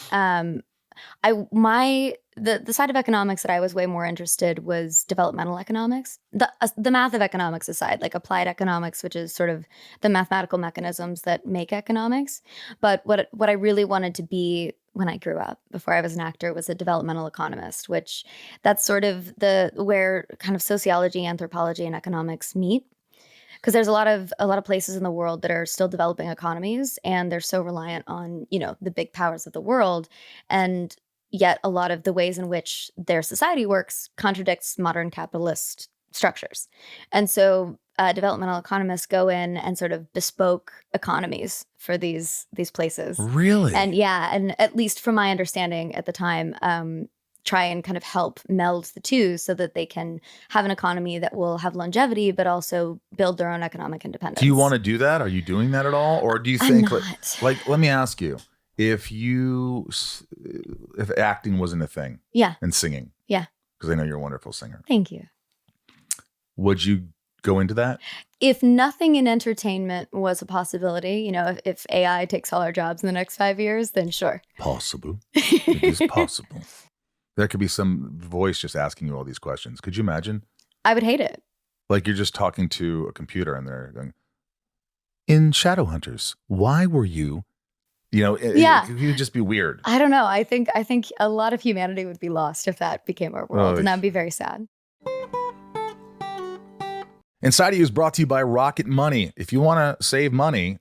the side of economics that I was way more interested was developmental economics. The math of economics aside, like applied economics, which is sort of the mathematical mechanisms that make economics. But what I really wanted to be when I grew up, before I was an actor, was a developmental economist, which that's sort of where kind of sociology, anthropology, and economics meet. Because there's a lot of places in the world that are still developing economies, and they're so reliant on, the big powers of the world, and yet a lot of the ways in which their society works contradicts modern capitalist structures. And so developmental economists go in and sort of bespoke economies for these places. Really? And and at least from my understanding at the time, try and kind of help meld the two so that they can have an economy that will have longevity, but also build their own economic independence. Do you want to do that? Are you doing that at all? Or do you think, like, let me ask you, if acting wasn't a thing, and singing, because I know you're a wonderful singer. Thank you. Would you go into that? If nothing in entertainment was a possibility, if AI takes all our jobs in the next 5 years, then sure. Possible. It is possible. There could be some voice just asking you all these questions. Could you imagine? I would hate it. Like you're just talking to a computer and they're going, in Shadowhunters, why were you, it would just be weird. I don't know. I think a lot of humanity would be lost if that became our world, and that would be very sad. Inside of You is brought to you by Rocket Money. If you want to save money,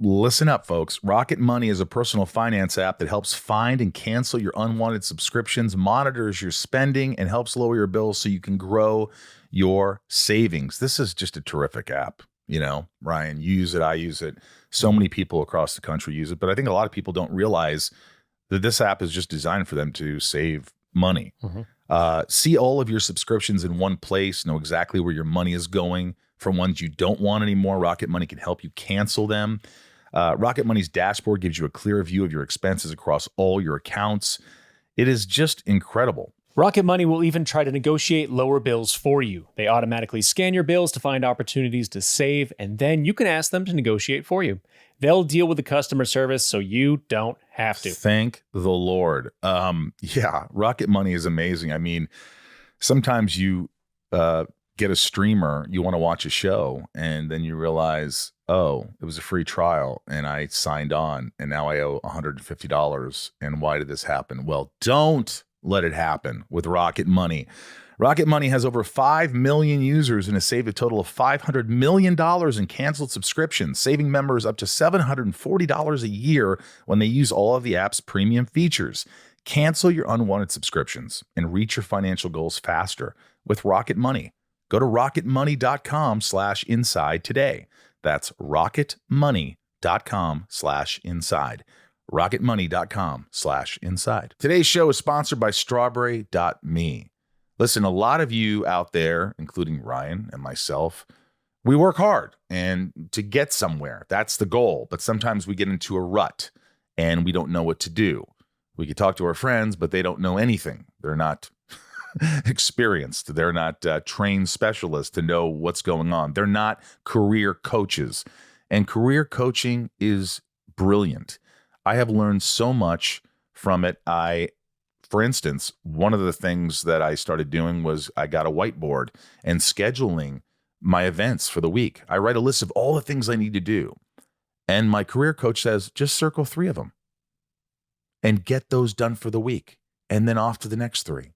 listen up, folks. Rocket Money is a personal finance app that helps find and cancel your unwanted subscriptions, monitors your spending, and helps lower your bills so you can grow your savings. This is just a terrific app. Ryan, you use it, I use it. So many people across the country use it, but I think a lot of people don't realize that this app is just designed for them to save money. Mm-hmm. See all of your subscriptions in one place, know exactly where your money is going. From ones you don't want anymore, Rocket Money can help you cancel them. Rocket Money's dashboard gives you a clear view of your expenses across all your accounts. It is just incredible. Rocket Money will even try to negotiate lower bills for you. They automatically scan your bills to find opportunities to save, and then you can ask them to negotiate for you. They'll deal with the customer service so you don't have to. Thank the Lord. Rocket Money is amazing. I mean, sometimes you get a streamer, you want to watch a show, and then you realize, oh, it was a free trial, and I signed on, and now I owe $150. And why did this happen? Well, don't let it happen with Rocket Money. Rocket Money has over 5 million users and has saved a total of $500 million in canceled subscriptions, saving members up to $740 a year when they use all of the app's premium features. Cancel your unwanted subscriptions and reach your financial goals faster with Rocket Money. Go to rocketmoney.com/inside today. That's rocketmoney.com/inside. rocketmoney.com/inside. Today's show is sponsored by strawberry.me. Listen, a lot of you out there, including Ryan and myself, we work hard and to get somewhere. That's the goal. But sometimes we get into a rut and we don't know what to do. We could talk to our friends, but they don't know anything. They're not experienced. They're not trained specialists to know what's going on. They're not career coaches. And career coaching is brilliant. I have learned so much from it. For instance, one of the things that I started doing was I got a whiteboard and scheduling my events for the week. I write a list of all the things I need to do. And my career coach says, just circle 3 of them and get those done for the week. And then off to the next 3.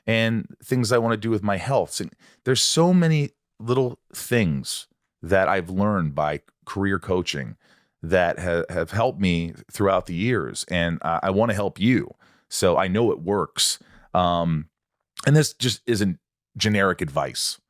And things I want to do with my health. And there's so many little things that I've learned by career coaching that have helped me throughout the years. And I want to help you. So I know it works. And this just isn't generic advice.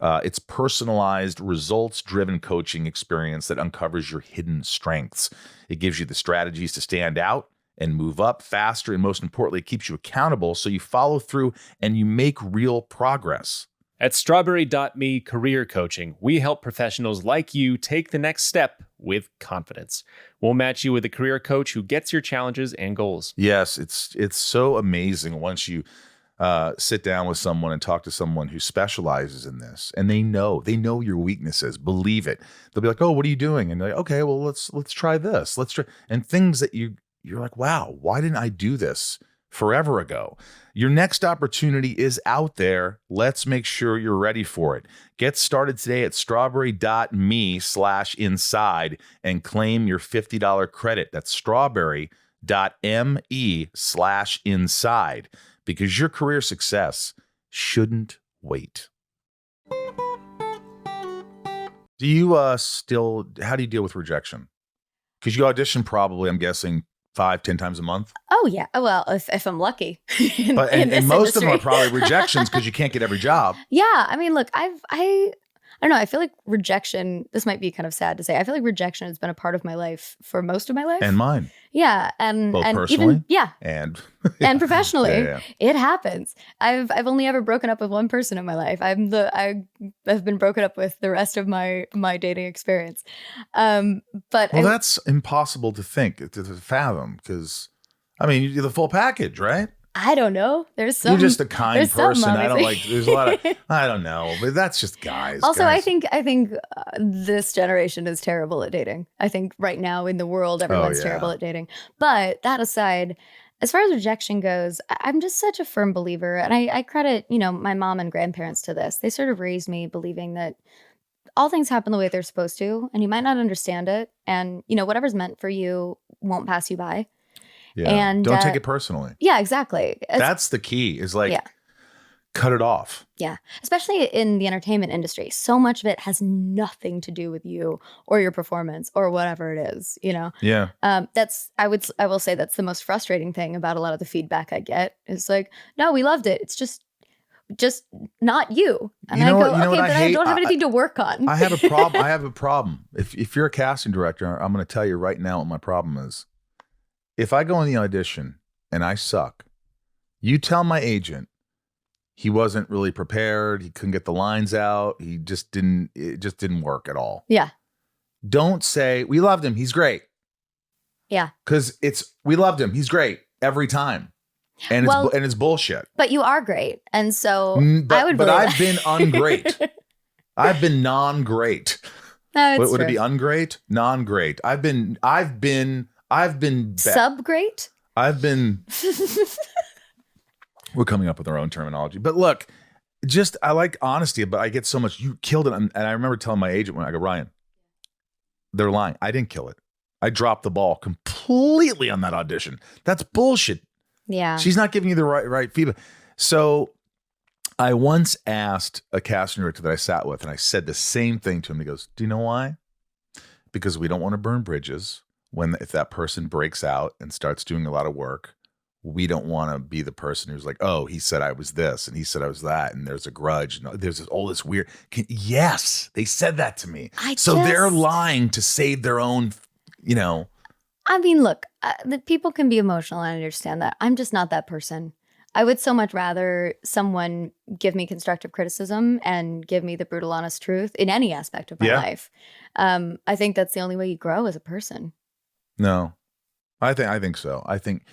It's personalized, results-driven coaching experience that uncovers your hidden strengths. It gives you the strategies to stand out and move up faster. And most importantly, it keeps you accountable so you follow through and you make real progress. At strawberry.me Career Coaching, we help professionals like you take the next step with confidence. We'll match you with a career coach who gets your challenges and goals. Yes, it's so amazing once you sit down with someone and talk to someone who specializes in this, and they know your weaknesses. Believe it. They'll be like, "Oh, what are you doing?" And they're like, "Okay, well, let's try this. Let's try," and things that you you're like, wow, why didn't I do this forever ago? Your next opportunity is out there. Let's make sure you're ready for it. Get started today at strawberry.me/inside and claim your $50 credit. That's strawberry.me/inside, because your career success shouldn't wait. Do you how do you deal with rejection? Because you audition probably, I'm guessing, 5-10 times a month. Oh yeah. Well, if I'm lucky. And most of them are probably rejections because you can't get every job. Yeah. I mean, look, I don't know. I feel like rejection, this might be kind of sad to say. I feel like rejection has been a part of my life for most of my life. And mine. Yeah. Both and personally? even, And professionally. Yeah. It happens. I've only ever broken up with one person in my life. I've been broken up with the rest of my dating experience. But that's impossible to fathom, because I mean, you're the full package, right? I don't know. There's some. You're just a kind person. I don't obviously. there's a lot of, I don't know, but that's just guys. Also, guys. I think this generation is terrible at dating. I think right now in the world, everyone's terrible at dating. But that aside, as far as rejection goes, I'm just such a firm believer. And I credit, my mom and grandparents to this. They sort of raised me believing that all things happen the way they're supposed to, and you might not understand it. And, whatever's meant for you won't pass you by. Yeah. And don't take it personally. Yeah, exactly. That's the key, is cut it off. Yeah. Especially in the entertainment industry. So much of it has nothing to do with you or your performance or whatever it is, Yeah. I will say that's the most frustrating thing about a lot of the feedback I get. It's like, no, we loved it. It's just not you. And I go, okay, but I don't have anything to work on. I have a problem. If you're a casting director, I'm going to tell you right now what my problem is. If I go in the audition and I suck, you tell my agent he wasn't really prepared. He couldn't get the lines out. It just didn't work at all. Yeah. Don't say, we loved him, he's great. Yeah. Because we loved him, he's great every time. And it's bullshit. But you are great. And so But I've been ungreat. I've been non-great. No, it's Would true. it be ungreat? Non-great. I've been sub-great? We're coming up with our own terminology. But look, I like honesty, but I get so much, you killed it. And I remember telling my agent when I go, Ryan, they're lying. I didn't kill it. I dropped the ball completely on that audition. That's bullshit. Yeah. She's not giving you the right feedback. So I once asked a casting director that I sat with, and I said the same thing to him. He goes, do you know why? Because we don't want to burn bridges. If that person breaks out and starts doing a lot of work, we don't want to be the person who's like, oh, he said I was this and he said I was that, and there's a grudge. And there's all this weird. Yes, they said that to me. They're lying to save their own, I mean, look, the people can be emotional. I understand that. I'm just not that person. I would so much rather someone give me constructive criticism and give me the brutal, honest truth in any aspect of my life. I think that's the only way you grow as a person. No, I think so. I think,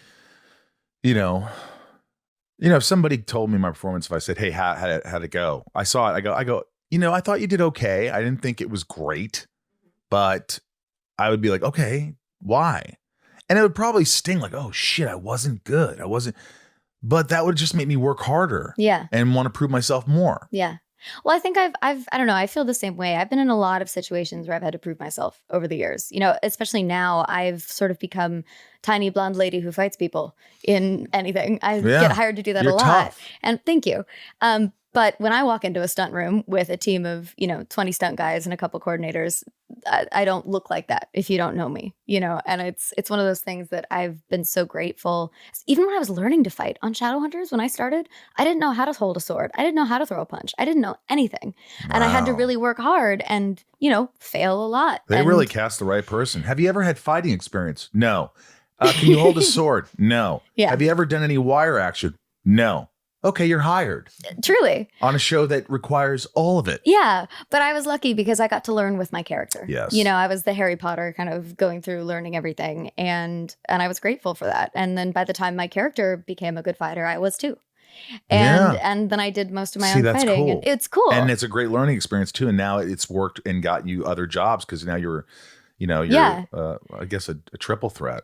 if somebody told me my performance, if I said, hey, how'd it go? I saw it. I go, I thought you did okay. I didn't think it was great, but I would be like, okay, why? And it would probably sting like, oh shit, I wasn't good. But that would just make me work harder. Yeah. And want to prove myself more. Yeah. Well, I think I don't know. I feel the same way. I've been in a lot of situations where I've had to prove myself over the years. Especially now, I've sort of become tiny blonde lady who fights people in anything. I get hired to do that a lot. Tough. And thank you. But when I walk into a stunt room with a team of, 20 stunt guys and a couple coordinators, I don't look like that if you don't know me, and it's one of those things that I've been so grateful. Even when I was learning to fight on Shadowhunters, when I started, I didn't know how to hold a sword. I didn't know how to throw a punch. I didn't know anything. Wow. And I had to really work hard and, fail a lot. They really cast the right person. Have you ever had fighting experience? No. Can you hold a sword? No. Yeah. Have you ever done any wire action? No. Okay, you're hired. Truly. On a show that requires all of it. Yeah, but I was lucky because I got to learn with my character. Yes. I was the Harry Potter kind of going through learning everything, and I was grateful for that. And then by the time my character became a good fighter, I was too. And then I did most of my own fighting. Cool. And it's cool. And it's a great learning experience too. And now it's worked and got you other jobs because now you're I guess a triple threat.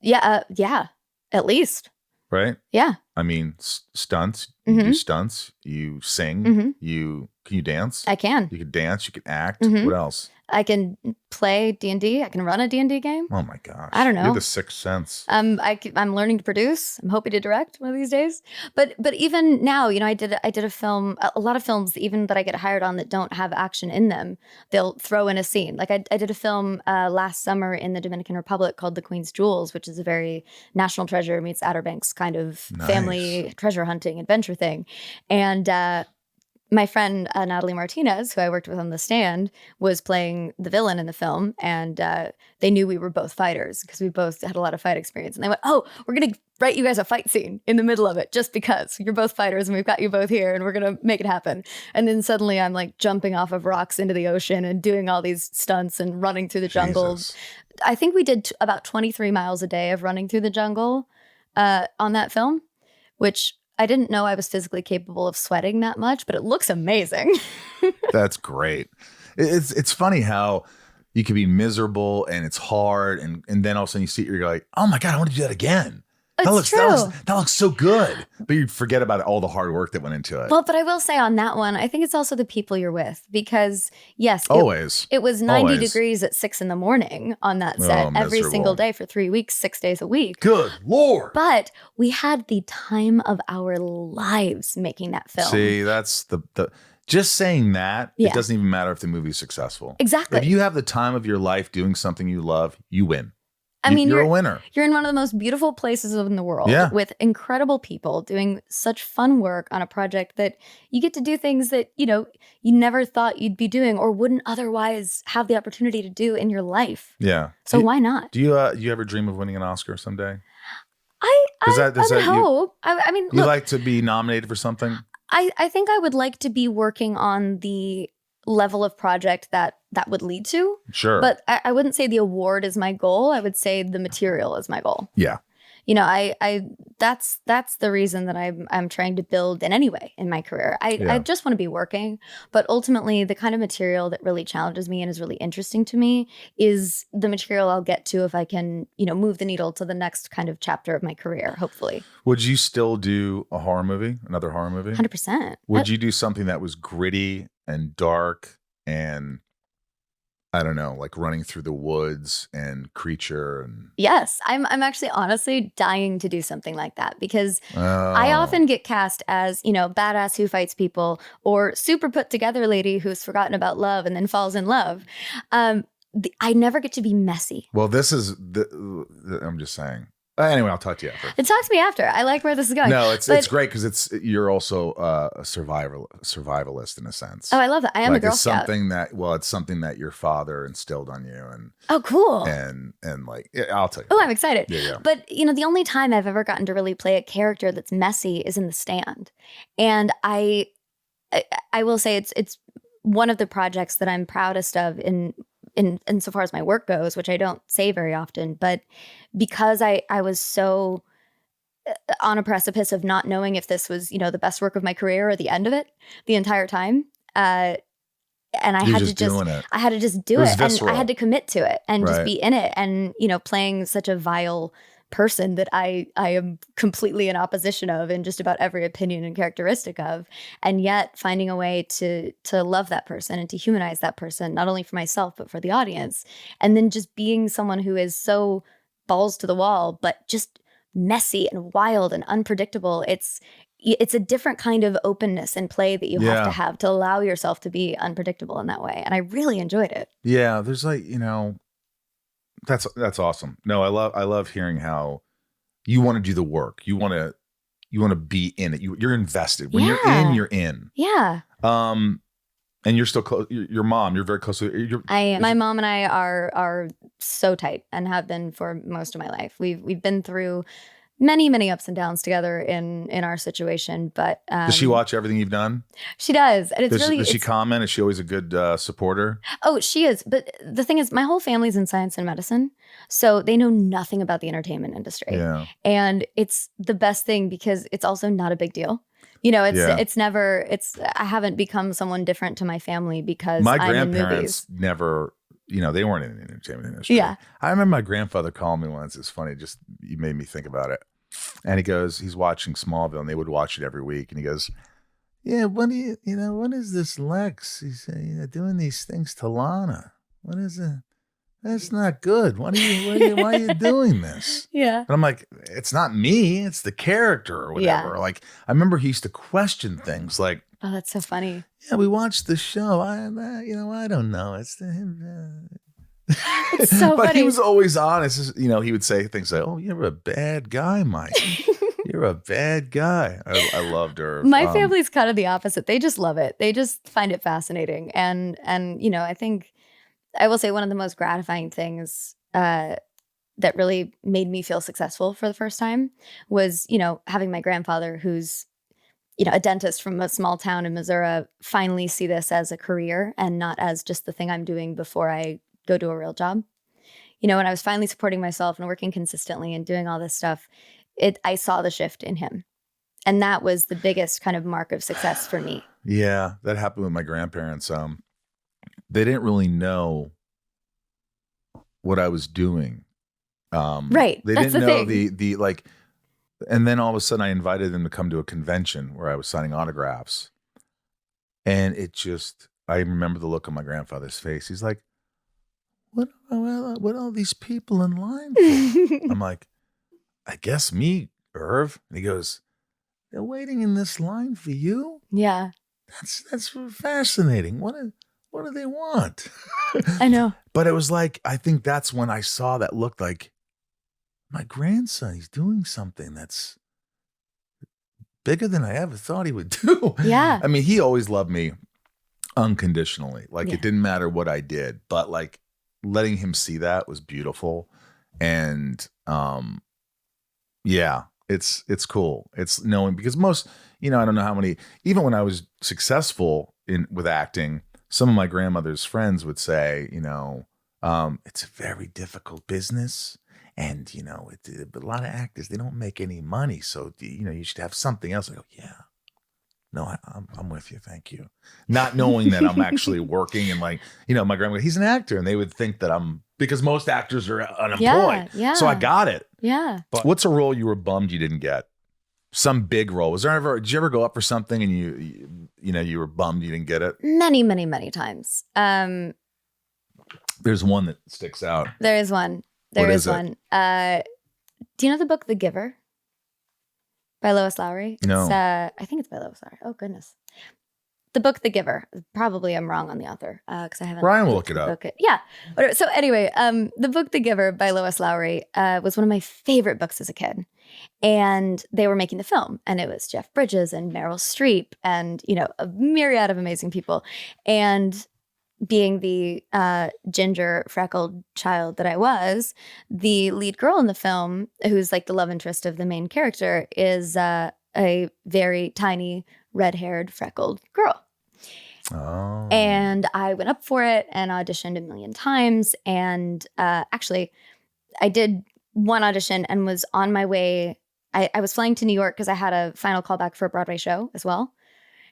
Yeah, at least. right? Yeah. I mean, stunts. You do stunts. You sing. Can you dance? I can. You can dance. You can act. What else? I can play D&D. I can run a D&D game. Oh my gosh. I don't know. You're the sixth sense. I'm learning to produce. I'm hoping to direct one of these days. But even now, I did a film, a lot of films even that I get hired on that don't have action in them, they'll throw in a scene. Like I did a film last summer in the Dominican Republic called The Queen's Jewels, which is a very National Treasure meets Outer Banks kind of family treasure hunting adventure thing. And my friend Natalie Martinez, who I worked with on The Stand, was playing the villain in the film, and they knew we were both fighters because we both had a lot of fight experience. And they went, "Oh, we're gonna write you guys a fight scene in the middle of it, just because you're both fighters and we've got you both here, and we're gonna make it happen." And then suddenly I'm like jumping off of rocks into the ocean and doing all these stunts and running through the jungle. I think we did about 23 miles a day of running through the jungle on that film, which I didn't know I was physically capable of sweating that much, but it looks amazing. That's great. It's funny how you can be miserable and it's hard, and then all of a sudden you see it, you're like, oh my God, I want to do that again. That looks so good. But you forget about all the hard work that went into it. Well, but I will say on that one, I think it's also the people you're with, because yes, it was 90 degrees at 6 a.m. on that set every single day for 3 weeks, 6 days a week. Good Lord. But we had the time of our lives making that film. See, that's the just saying that, it doesn't even matter if the movie's successful. Exactly. If you have the time of your life doing something you love, you win. I mean, you're a winner. You're in one of the most beautiful places in the world with incredible people doing such fun work on a project that you get to do things that, you never thought you'd be doing or wouldn't otherwise have the opportunity to do in your life. Yeah. So why not? Do you ever dream of winning an Oscar someday? I hope. I mean, you like to be nominated for something? I think I would like to be working on the level of project that would lead to. Sure. But I wouldn't say the award is my goal. I would say the material is my goal. Yeah. That's the reason that I'm trying to build in any way in my career. I just want to be working, but ultimately the kind of material that really challenges me and is really interesting to me is the material I'll get to if I can, move the needle to the next kind of chapter of my career, hopefully. Would you still do a horror movie, another horror movie? 100%. Would you do something that was gritty and dark and, I don't know, like running through the woods and creature? And yes, I'm actually honestly dying to do something like that, because I often get cast as, badass who fights people or super put together lady who's forgotten about love and then falls in love. I never get to be messy. Well, I'm just saying. Anyway, I'll talk to you after. Talk to me after. I like where this is going. No, it's great because you're also a survivalist in a sense. Oh, I love that. I am a Girl it's Scout. It's something that your father instilled on you, and oh, cool. And like, I'll tell you. Oh, I'm excited. Yeah. But the only time I've ever gotten to really play a character that's messy is in The Stand, and I will say it's one of the projects that I'm proudest of in so far as my work goes, which I don't say very often, but because I was so on a precipice of not knowing if this was, the best work of my career or the end of it the entire time. And I had to just do it. And I had to commit to it and just be in it. And, playing such a vile person that I am completely in opposition of in just about every opinion and characteristic of, and yet finding a way to love that person and to humanize that person, not only for myself but for the audience, and then just being someone who is so balls to the wall but just messy and wild and unpredictable. It's a different kind of openness and play that you have to allow yourself to be unpredictable in that way, and I really enjoyed it. Yeah, there's like, That's awesome. No, I love hearing how you want to do the work. You want to be in it. You're invested. When you're in, you're in. Yeah. And you're still close. Your mom. You're very close to. I am. My mom and I are so tight and have been for most of my life. We've been through many ups and downs together in our situation, but does she watch everything you've done? She does, and does she comment? Is she always a good supporter? Oh, she is. But the thing is, my whole family's in science and medicine, so they know nothing about the entertainment industry. Yeah, and it's the best thing because it's also not a big deal. I haven't become someone different to my family because my I'm in movies. grandparents never they weren't in the entertainment industry. Yeah. I remember my grandfather calling me once. It's funny. Just you made me think about it. And he goes, he's watching Smallville, and they would watch it every week. And he goes, yeah, what is this Lex? He's doing these things to Lana. What is it? That's not good. Why are you doing this? Yeah. And I'm like, it's not me. It's the character or whatever. Yeah. Like, I remember he used to question things like, Oh, that's so funny. yeah, we watched the show. I don't know. It's It's so but funny. he was always honest. He would say things like, "Oh, you're a bad guy, Mike. You're a bad guy." I loved her. My family's kind of the opposite. They just love it. They just find it fascinating. And I think I will say one of the most gratifying things that really made me feel successful for the first time was, having my grandfather, who's a dentist from a small town in Missouri, finally see this as a career and not as just the thing I'm doing before I go do a real job. When I was finally supporting myself and working consistently and doing all this stuff, I saw the shift in him. And that was the biggest kind of mark of success for me. Yeah, that happened with my grandparents. They didn't really know what I was doing. Right. They That's didn't know thing. the like, and then all of a sudden I invited them to come to a convention where I was signing autographs. And I remember the look on my grandfather's face. He's like, what are all these people in line for? I'm like, I guess me, Irv. And he goes, they're waiting in this line for you? Yeah. That's fascinating. What do they want? I know. But it was like, I think that's when I saw that look like, my grandson, he's doing something that's bigger than I ever thought he would do. Yeah. I mean, he always loved me unconditionally. Like, Yeah. it didn't matter what I did, but like letting him see that was beautiful. And yeah, it's cool. It's knowing, because most, I don't know how many, even when I was successful with acting, some of my grandmother's friends would say, it's a very difficult business. And, a lot of actors, they don't make any money. So, you should have something else. I go, yeah, no, I'm with you. Thank you. Not knowing that I'm actually working and like, my grandma, he's an actor. And they would think that because most actors are unemployed. Yeah. So I got it. Yeah. But what's a role you were bummed you didn't get? Some big role. Did you ever go up for something and you were bummed you didn't get it? Many, many, many times. There's one that sticks out. There is one. There is one. Do you know the book The Giver by Lois Lowry? No. I think it's by Lois Lowry. Oh, goodness. The book The Giver. Probably I'm wrong on the author because I haven't. Ryan will look it up. Yeah. Whatever. So anyway, the book The Giver by Lois Lowry was one of my favorite books as a kid. And they were making the film. And it was Jeff Bridges and Meryl Streep and, a myriad of amazing people. And being the ginger freckled child that I was, the lead girl in the film, who's like the love interest of the main character, is a very tiny red-haired freckled girl. Oh. And I went up for it and auditioned a million times. And actually, I did one audition and was on my way. I was flying to New York because I had a final callback for a Broadway show as well.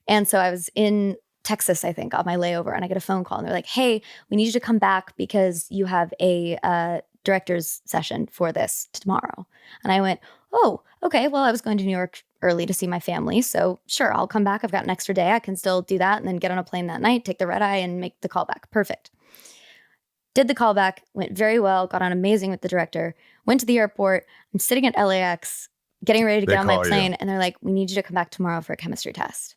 And so I was in Texas, I think, on my layover, and I get a phone call and they're like, hey, we need you to come back because you have a director's session for this tomorrow. And I went, oh, okay, well, I was going to New York early to see my family, so sure, I'll come back. I've got an extra day. I can still do that and then get on a plane that night, take the red eye and make the callback. Perfect. Did the callback, went very well, got on amazing with the director, went to the airport. I'm sitting at LAX, getting ready to get on my plane, and they're like, we need you to come back tomorrow for a chemistry test.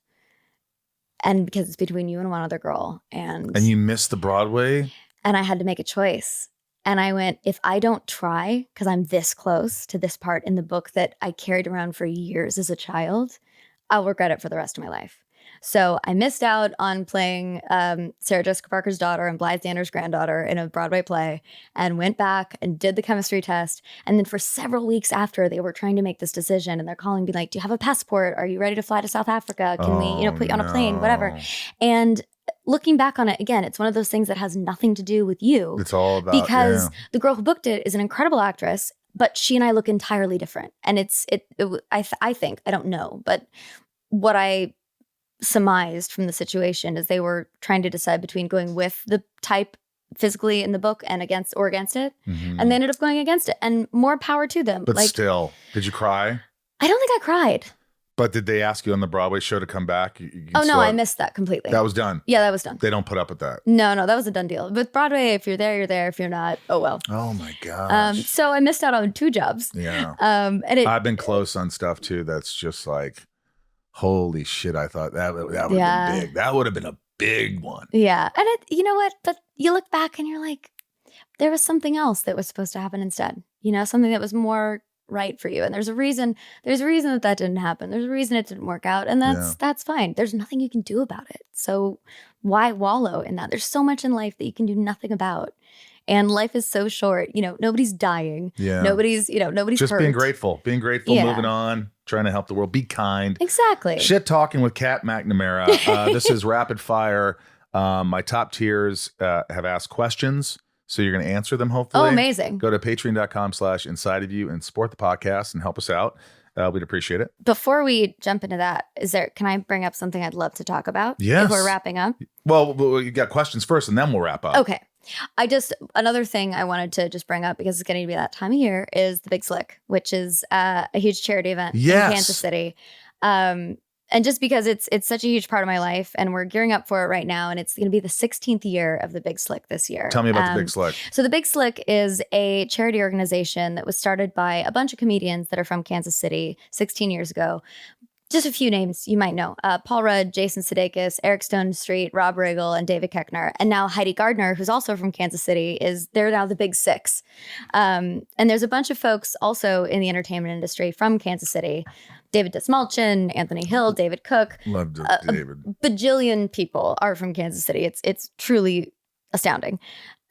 And because it's between you and one other girl. And you missed the Broadway? And I had to make a choice. And I went, if I don't try, because I'm this close to this part in the book that I carried around for years as a child, I'll regret it for the rest of my life. So I missed out on playing Sarah Jessica Parker's daughter and Blythe Danner's granddaughter in a Broadway play, and went back and did the chemistry test. And then for several weeks after, they were trying to make this decision, and they're calling me like, do you have a passport? Are you ready to fly to South Africa? Can we, put you on a plane, whatever. And looking back on it, again, it's one of those things that has nothing to do with you. It's all about, because the girl who booked it is an incredible actress, but she and I look entirely different. And I think, I don't know, but what I surmised from the situation is they were trying to decide between going with the type physically in the book and against it. Mhm. And they ended up going against it, and more power to them. But still, did you cry? I don't think I cried. But did they ask you on the Broadway show to come back? I missed that completely. That was done. Yeah, that was done. They don't put up with that. No, that was a done deal. With Broadway, if you're there, you're there. If you're not, oh well. Oh my gosh. So I missed out on 2 jobs. Yeah. And I've been close on stuff too. That's just like, holy shit! I thought that would have been big. That would have been a big one. Yeah, and you know what? But you look back and you're like, there was something else that was supposed to happen instead. Something that was more right for you, and there's a reason that didn't happen. There's a reason it didn't work out, and that's fine. There's nothing you can do about it, so why wallow in that? There's so much in life that you can do nothing about, and life is so short. Nobody's dying. Nobody's just hurt. being grateful, moving on, trying to help the world, be kind. Exactly. Shit talking with Katherine McNamara. This is rapid fire. My top tiers have asked questions, so you're going to answer them, hopefully. Oh, amazing. Go to patreon.com/insideofyou and support the podcast and help us out. We'd appreciate it. Before we jump into that, can I bring up something I'd love to talk about? Yes. If we're wrapping up? Well, you got questions first and then we'll wrap up. Okay. Another thing I wanted to just bring up, because it's getting to be that time of year, is the Big Slick, which is a huge charity event in Kansas City. And just because it's such a huge part of my life, and we're gearing up for it right now, and it's going to be the 16th year of the Big Slick this year. Tell me about the Big Slick. So the Big Slick is a charity organization that was started by a bunch of comedians that are from Kansas City 16 years ago. Just a few names you might know. Paul Rudd, Jason Sudeikis, Eric Stone Street, Rob Riggle, and David Koechner. And now Heidi Gardner, who's also from Kansas City, they're now the Big Six. And there's a bunch of folks also in the entertainment industry from Kansas City. David Desmalchin, Anthony Hill, David Cook. Loved it, David. A bajillion people are from Kansas City. It's truly astounding.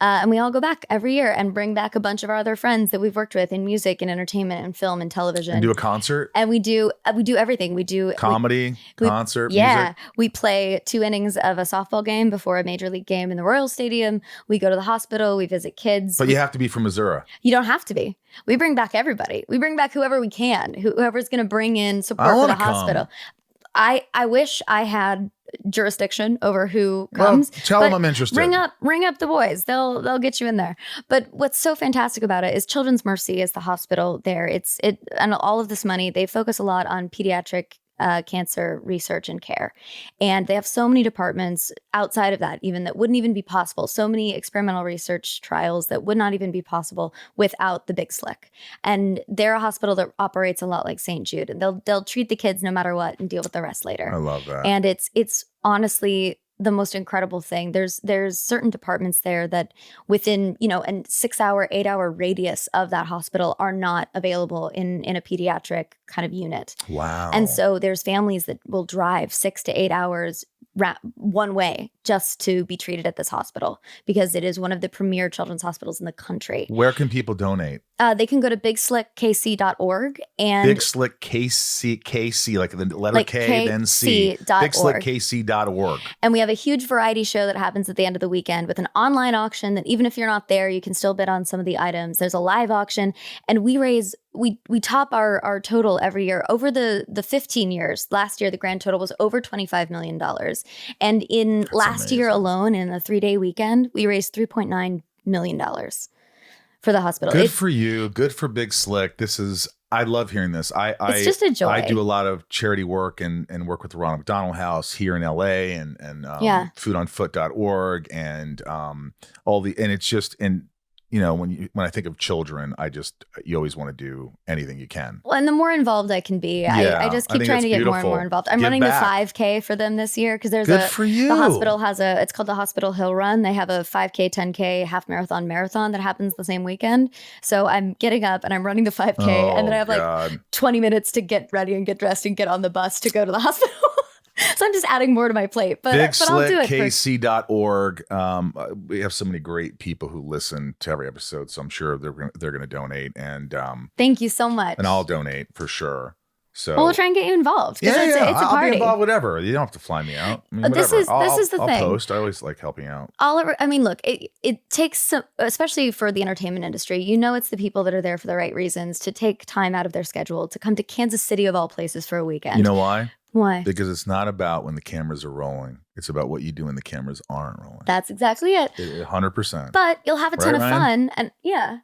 And we all go back every year and bring back a bunch of our other friends that we've worked with in music and entertainment and film and television. And do a concert? And we do everything. We do comedy, concert, music. Yeah. We play 2 innings of a softball game before a major league game in the Royal Stadium. We go to the hospital. We visit kids. But you have to be from Missouri. You don't have to be. We bring back everybody. We bring back whoever we can, whoever's going to bring in support for the hospital. I wish I had jurisdiction over who comes. Well, tell them I'm interested. Ring up the boys. They'll get you in there. But what's so fantastic about it is Children's Mercy is the hospital there. And all of this money, they focus a lot on pediatric cancer research and care. And they have so many departments outside of that, even that wouldn't even be possible. So many experimental research trials that would not even be possible without the Big Slick. And they're a hospital that operates a lot like St. Jude. And they'll treat the kids no matter what and deal with the rest later. I love that. And it's honestly the most incredible thing. There's certain departments there that within, a 6-hour, 8-hour radius of that hospital are not available in a pediatric kind of unit. Wow. And so there's families that will drive 6 to 8 hours one way just to be treated at this hospital, because it is one of the premier children's hospitals in the country. Where can people donate? They can go to bigslickkc.org and Big Slick KC, like the letter K, then C. bigslickkc.org. And we have a huge variety show that happens at the end of the weekend with an online auction that even if you're not there, you can still bid on some of the items. There's a live auction, and we top our total every year. Over the 15 years, last year the grand total was over $25 million. And in last year alone, in a 3-day weekend, we raised $3.9 million for the hospital. Good for you. Good for Big Slick. I love hearing this. It's just a joy. I do a lot of charity work and work with the Ronald McDonald House here in LA and foodonfoot.org and and it's just, and when I think of children, you always want to do anything you can. Well, and the more involved I can be, I just keep trying to get more and more involved. I'm running the 5K for them this year because there's for you. The hospital has it's called the Hospital Hill Run. They have a 5K, 10K, half marathon that happens the same weekend. So I'm getting up and I'm running the 5K, and then I have 20 minutes to get ready and get dressed and get on the bus to go to the hospital. So I'm just adding more to my plate, but I'll do it. BigSlickKC.org. We have so many great people who listen to every episode, so I'm sure they're going to donate. And thank you so much. And I'll donate for sure. So we'll try and get you involved. It's a party. I'll be involved. Whatever. You don't have to fly me out. I mean, this is the thing. I'll post. I always like helping out. Look, it takes some, especially for the entertainment industry. It's the people that are there for the right reasons to take time out of their schedule to come to Kansas City of all places for a weekend. You know why? Why? Because it's not about when the cameras are rolling. It's about what you do when the cameras aren't rolling. That's exactly it. 100%. But you'll have a ton Right, of Ryan? fun. And yeah.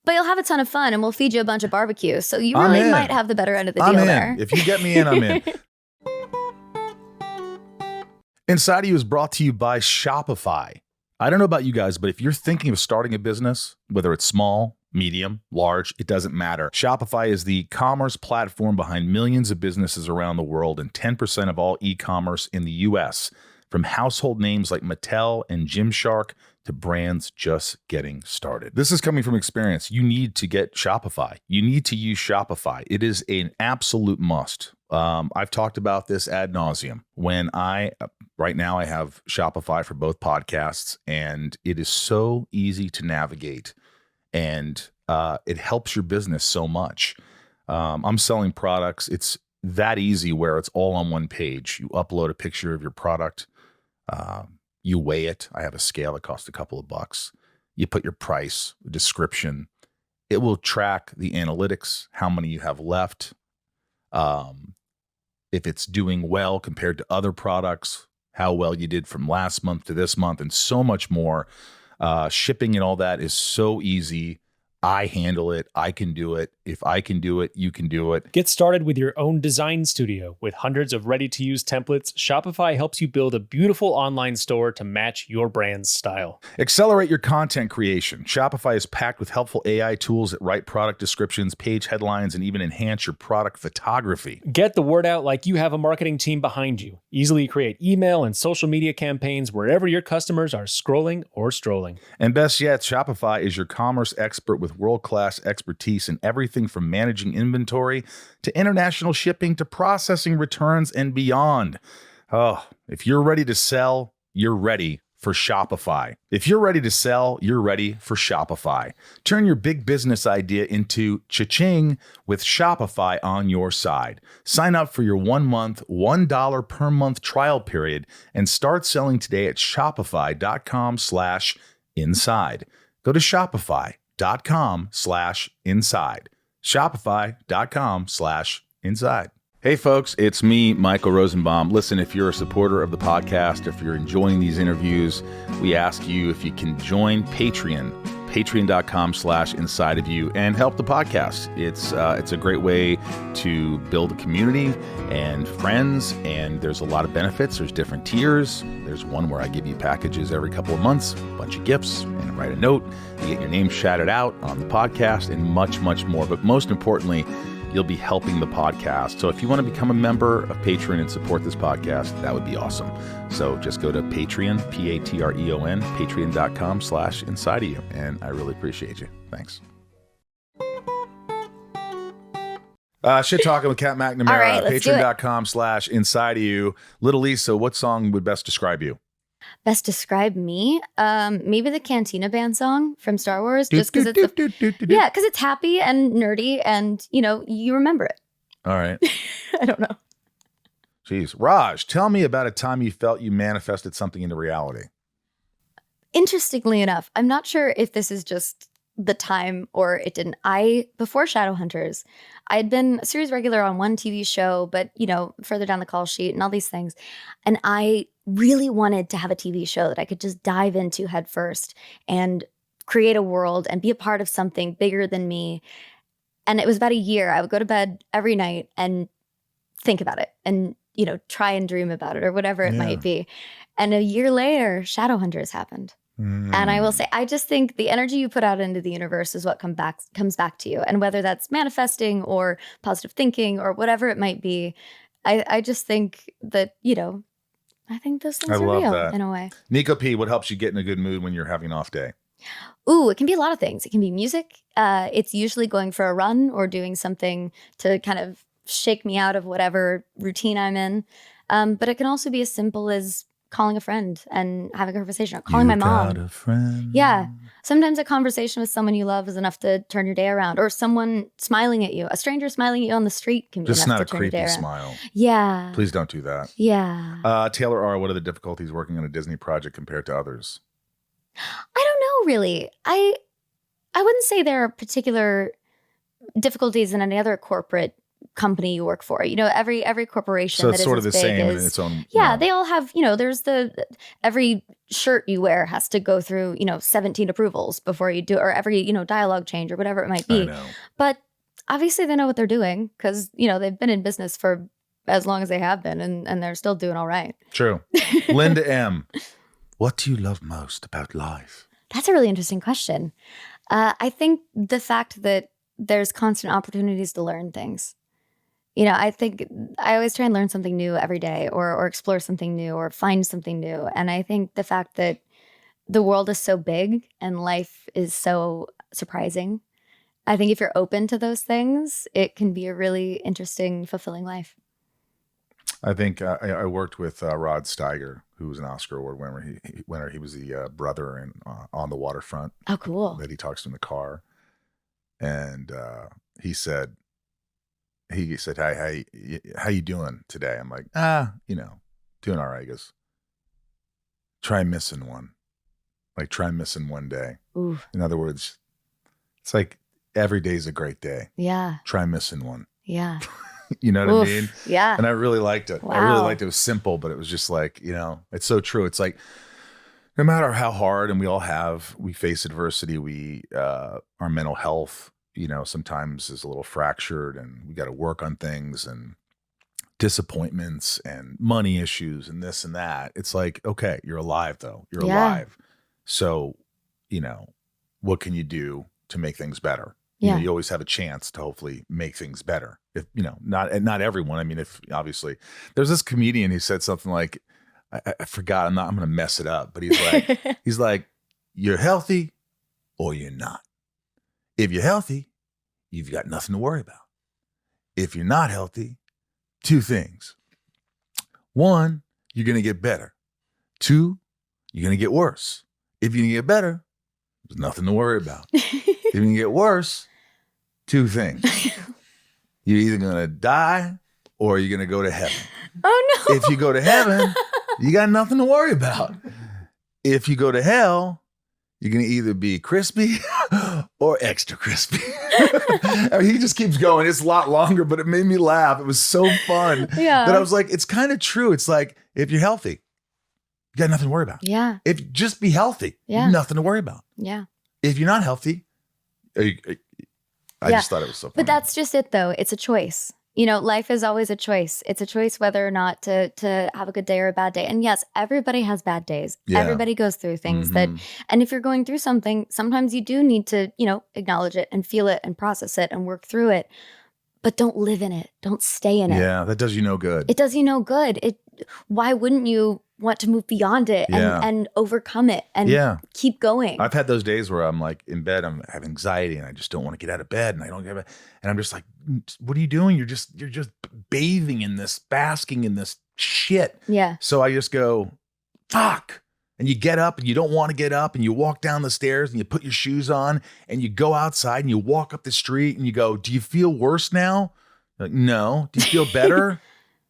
But you'll have a ton of fun and we'll feed you a bunch of barbecue. So you really might have the better end of the I'm deal in. there. If you get me in, I'm in. Inside of You is brought to you by Shopify. I don't know about you guys, but if you're thinking of starting a business, whether it's small, medium, large, it doesn't matter. Shopify is the commerce platform behind millions of businesses around the world and 10% of all e-commerce in the US, from household names like Mattel and Gymshark to brands just getting started. This is coming from experience. You need to get Shopify. You need to use Shopify. It is an absolute must. I've talked about this ad nauseum. Right now I have Shopify for both podcasts, and it is so easy to navigate, and it helps your business so much. I'm selling products. It's that easy where it's all on one page. You upload a picture of your product. You weigh it. I have a scale that costs a couple of bucks. You put your price, description. It will track the analytics, how many you have left, if it's doing well compared to other products, how well you did from last month to this month, and so much more. Shipping and all that is so easy. I handle it. I can do it. If I can do it, you can do it. Get started with your own design studio. With hundreds of ready-to-use templates, Shopify helps you build a beautiful online store to match your brand's style. Accelerate your content creation. Shopify is packed with helpful AI tools that write product descriptions, page headlines, and even enhance your product photography. Get the word out like you have a marketing team behind you. Easily create email and social media campaigns wherever your customers are scrolling or strolling. And best yet, Shopify is your commerce expert with world-class expertise in everything from managing inventory to international shipping to processing returns and beyond. Oh, if you're ready to sell, you're ready for Shopify. If you're ready to sell, you're ready for Shopify. Turn your big business idea into cha-ching with Shopify on your side. Sign up for your 1 month, $1 per month trial period and start selling today at shopify.com/inside. Go to shopify.com/inside. Shopify.com/inside. Hey folks, it's me, Michael Rosenbaum. Listen, if you're a supporter of the podcast, if you're enjoying these interviews, we ask you if you can join Patreon, patreon.com/inside of you, and help the podcast. It's a great way to build a community and friends, and there's a lot of benefits. There's different tiers. There's one where I give you packages every couple of months, a bunch of gifts, and write a note. You get your name shouted out on the podcast, and much, much more. But most importantly, you'll be helping the podcast. So if you want to become a member of Patreon and support this podcast, that would be awesome. So just go to Patreon, Patreon, patreon.com/inside of you. And I really appreciate you. Thanks. Shit Talking with Katherine McNamara, All right, let's do it. patreon.com/inside of you. Little Lisa, what song would best describe you? Best describe me? Maybe the Cantina Band song from Star Wars, just because because it's happy and nerdy, and you remember it. All right. I don't know. Jeez, Raj, tell me about a time you felt you manifested something into reality. Interestingly enough, I'm not sure if this is just the time or it didn't. Before Shadowhunters, I had been a series regular on one TV show, but further down the call sheet and all these things, and I really wanted to have a TV show that I could just dive into head first and create a world and be a part of something bigger than me. And it was about a year. I would go to bed every night and think about it and, try and dream about it or whatever it might be. And a year later, Shadowhunters happened. And I will say, I just think the energy you put out into the universe is what comes back to you. And whether that's manifesting or positive thinking or whatever it might be, I just think that, I think those things are real in a way. Niko P, what helps you get in a good mood when you're having an off day? Ooh, it can be a lot of things. It can be music. It's usually going for a run or doing something to kind of shake me out of whatever routine I'm in. But it can also be as simple as calling a friend and having a conversation, or calling my mom. Got a friend. Yeah. Sometimes a conversation with someone you love is enough to turn your day around, or someone smiling at you. A stranger smiling at you on the street can be Just enough not to a turn your day creepy around. smile. Yeah. Please don't do that. Yeah. Taylor R., what are the difficulties working on a Disney project compared to others? I don't know, really. I wouldn't say there are particular difficulties in any other corporate company you work for. You know, every corporation So that it's is sort of as the big same is, in its own. yeah, they all have, you know, there's every shirt you wear has to go through, you know, 17 approvals before you do, or every, you know, dialogue change or whatever it might I be. know. But obviously they know what they're doing because, you know, they've been in business for as long as they have been, and they're still doing all right. True. Linda M. What do you love most about life? That's a really interesting question. I think the fact that there's constant opportunities to learn things. You know, I think I always try and learn something new every day, or explore something new, or find something new. And I think the fact that the world is so big and life is so surprising, I think if you're open to those things, it can be a really interesting, fulfilling life. I think I worked with Rod Steiger, who was an Oscar Award winner. He was the brother in On the Waterfront. Oh, cool. That he talks to in the car. And he said, "Hey, how you doing today?" I'm like, you know, doing all right. He goes, "Try missing one. Like, try missing one day." Ooh. In other words, it's like every day's a great day. Yeah. Try missing one. Yeah. You know what I mean? Yeah. And I really liked it. Wow. I really liked it. It was simple, but it was just like, you know, it's so true. It's like, no matter how hard, and we face adversity, our mental health, you know, sometimes is a little fractured, and we got to work on things, and disappointments and money issues and this and that. It's like, okay, you're alive though. You're alive. So, you know, what can you do to make things better? You know, you always have a chance to hopefully make things better. If, you know, not everyone. I mean, if obviously there's this comedian who said something like, I forgot, I'm going to mess it up, but he's like, you're healthy or you're not. If you're healthy, you've got nothing to worry about. If you're not healthy, two things. One, you're going to get better. Two, you're going to get worse. If you get better, there's nothing to worry about. If you get worse, two things. You're either going to die or you're going to go to heaven. Oh, no. If you go to heaven, you got nothing to worry about. If you go to hell, you're going to either be crispy or extra crispy. I mean, he just keeps going. It's a lot longer, but it made me laugh. It was so fun that I was like, it's kind of true. It's like, if you're healthy, you got nothing to worry about. Yeah. If just be healthy, nothing to worry about. Yeah. If you're not healthy, I just thought it was so funny. But that's just it, though. It's a choice. You know, life is always a choice. It's a choice whether or not to have a good day or a bad day. And yes, everybody has bad days. Yeah. Everybody goes through things and if you're going through something, sometimes you do need to, you know, acknowledge it and feel it and process it and work through it. But don't live in it. Don't stay in it. Yeah, that does you no good. It does you no good. Why wouldn't you want to move beyond it and overcome it and keep going? I've had those days where I'm like in bed, I have anxiety and I just don't want to get out of bed, and and I'm just like, what are you doing? You're just bathing in this, basking in this shit. Yeah. So I just go, fuck. And you get up and you don't want to get up, and you walk down the stairs and you put your shoes on and you go outside and you walk up the street and you go, do you feel worse now? Like, no. Do you feel better?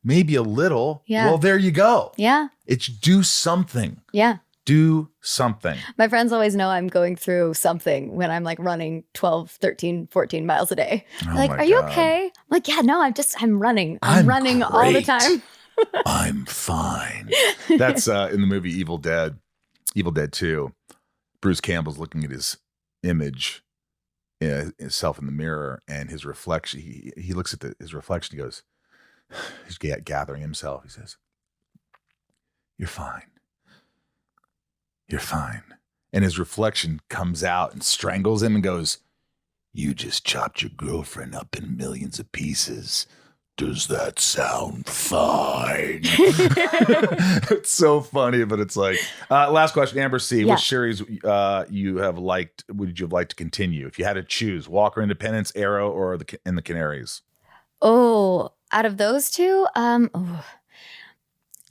Maybe a little. Yeah. Well, there you go. Yeah. It's do something. Yeah. Do something. My friends always know I'm going through something when I'm like running 12, 13, 14 miles a day. They're like, are you okay? I'm like, yeah, no, I'm running. I'm running great. All the time. I'm fine. That's in the movie Evil Dead 2. Bruce Campbell's looking at his image, himself in the mirror, and his reflection. He looks at his reflection. He goes, he's gathering himself. He says, "You're fine. You're fine." And his reflection comes out and strangles him and goes, "You just chopped your girlfriend up in millions of pieces. Does that sound fine?" It's so funny, but it's like, last question, Amber C. Which series you have liked, would you have liked to continue? If you had to choose, Walker Independence, Arrow, or in the Canaries? Oh, out of those two?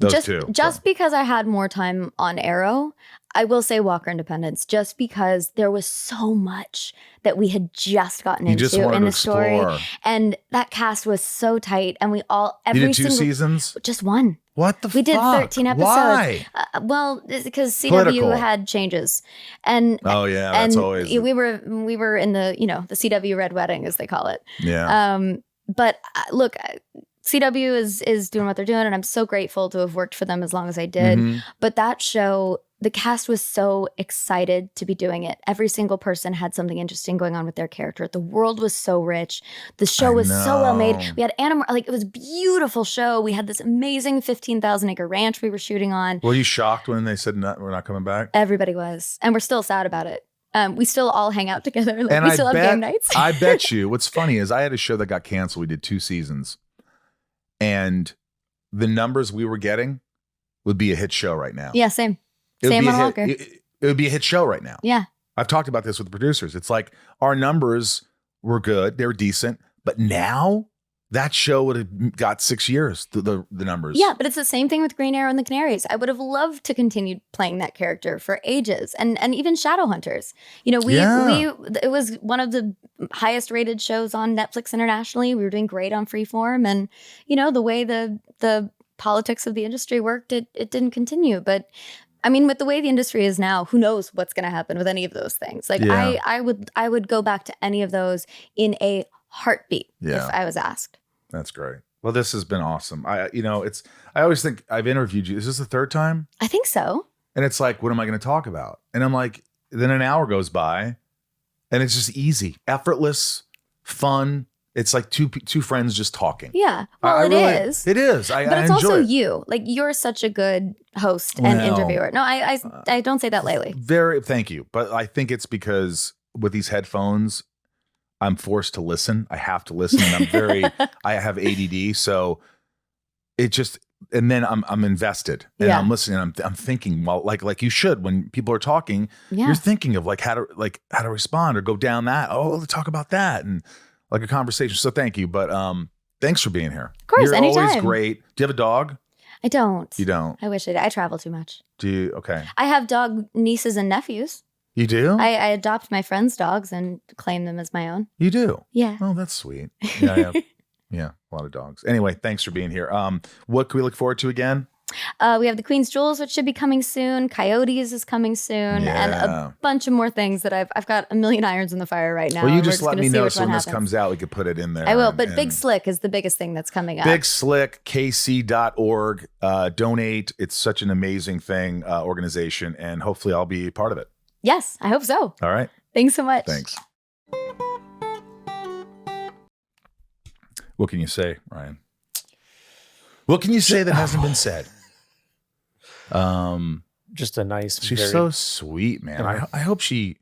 Those two. Just because I had more time on Arrow, I will say Walker Independence, just because there was so much that we had just gotten into in the story. And that cast was so tight. And we all, you did two seasons? Just one. What the fuck? We did 13 episodes. Why? Well, because CW Political. had changes. And that's always. we were in the, the CW Red Wedding, as they call it. Yeah. But look, CW is doing what they're doing, and I'm so grateful to have worked for them as long as I did. Mhm. But that show, the cast was so excited to be doing it. Every single person had something interesting going on with their character. The world was so rich. The show was so well made. know. We had it was a beautiful show. We had this amazing 15,000 acre ranch we were shooting on. Were you shocked when they said we're not coming back? Everybody was, and we're still sad about it. We still all hang out together. Like, And we still have game nights. I bet you. What's funny is I had a show that got canceled. We did 2 seasons. And the numbers we were getting would be a hit show right now. Yeah, same. It would Same be a on hit- Walker. It would be a hit show right now. Yeah. I've talked about this with the producers. It's like our numbers were good. They were decent. But now that show would have got 6 years, the numbers. Yeah, but it's the same thing with Green Arrow and the Canaries. I would have loved to continue playing that character for ages, and even Shadowhunters. You know, it was one of the highest rated shows on Netflix internationally. We were doing great on Freeform, and you know the way the politics of the industry worked, it didn't continue. But I mean, with the way the industry is now, who knows what's going to happen with any of those things? Like Yeah. I would go back to any of those in a heartbeat if I was asked. That's great. Well, this has been awesome. I always think I've interviewed you. Is this the 3rd time? I think so. And it's like, what am I going to talk about? And I'm like, then an hour goes by and it's just easy, effortless, fun. It's like two friends just talking. Yeah. Well, It is. But But I it's enjoy also it. you. Like, you're such a good host and Well, interviewer. No, I don't say that lightly. Thank you. But I think it's because with these headphones, I'm forced to listen. I have to listen. And I have ADD. So it just, and then I'm invested and Yeah. I'm listening. I'm thinking, well, like you should, when people are talking, Yeah. you're thinking of how to respond or go down that. Oh, let's talk about that. And like a conversation. So thank you. But thanks for being here. Of course, You're anytime. always great. Do you have a dog? I don't. You don't. I wish I did. I travel too much. Do you? Okay. I have dog nieces and nephews. You do? I adopt my friends' dogs and claim them as my own. You do? Yeah. Oh, that's sweet. Yeah, I have, yeah, a lot of dogs. Anyway, thanks for being here. What can we look forward to again? We have the Queen's Jewels, which should be coming soon. Coyotes is coming soon, and a bunch of more things that I've got a million irons in the fire right now. Well, you and we're just let gonna me see know which so one when this happens. comes out, we could put it in there. I will, but Big Slick is the biggest thing that's coming up. Big Slick, KC.org. Donate. It's such an amazing thing, organization, and hopefully I'll be part of it. Yes, I hope so. All right. Thanks so much. Thanks. What can you say, Ryan? What can you say that hasn't been said? Just a nice. She's so sweet, man. I hope she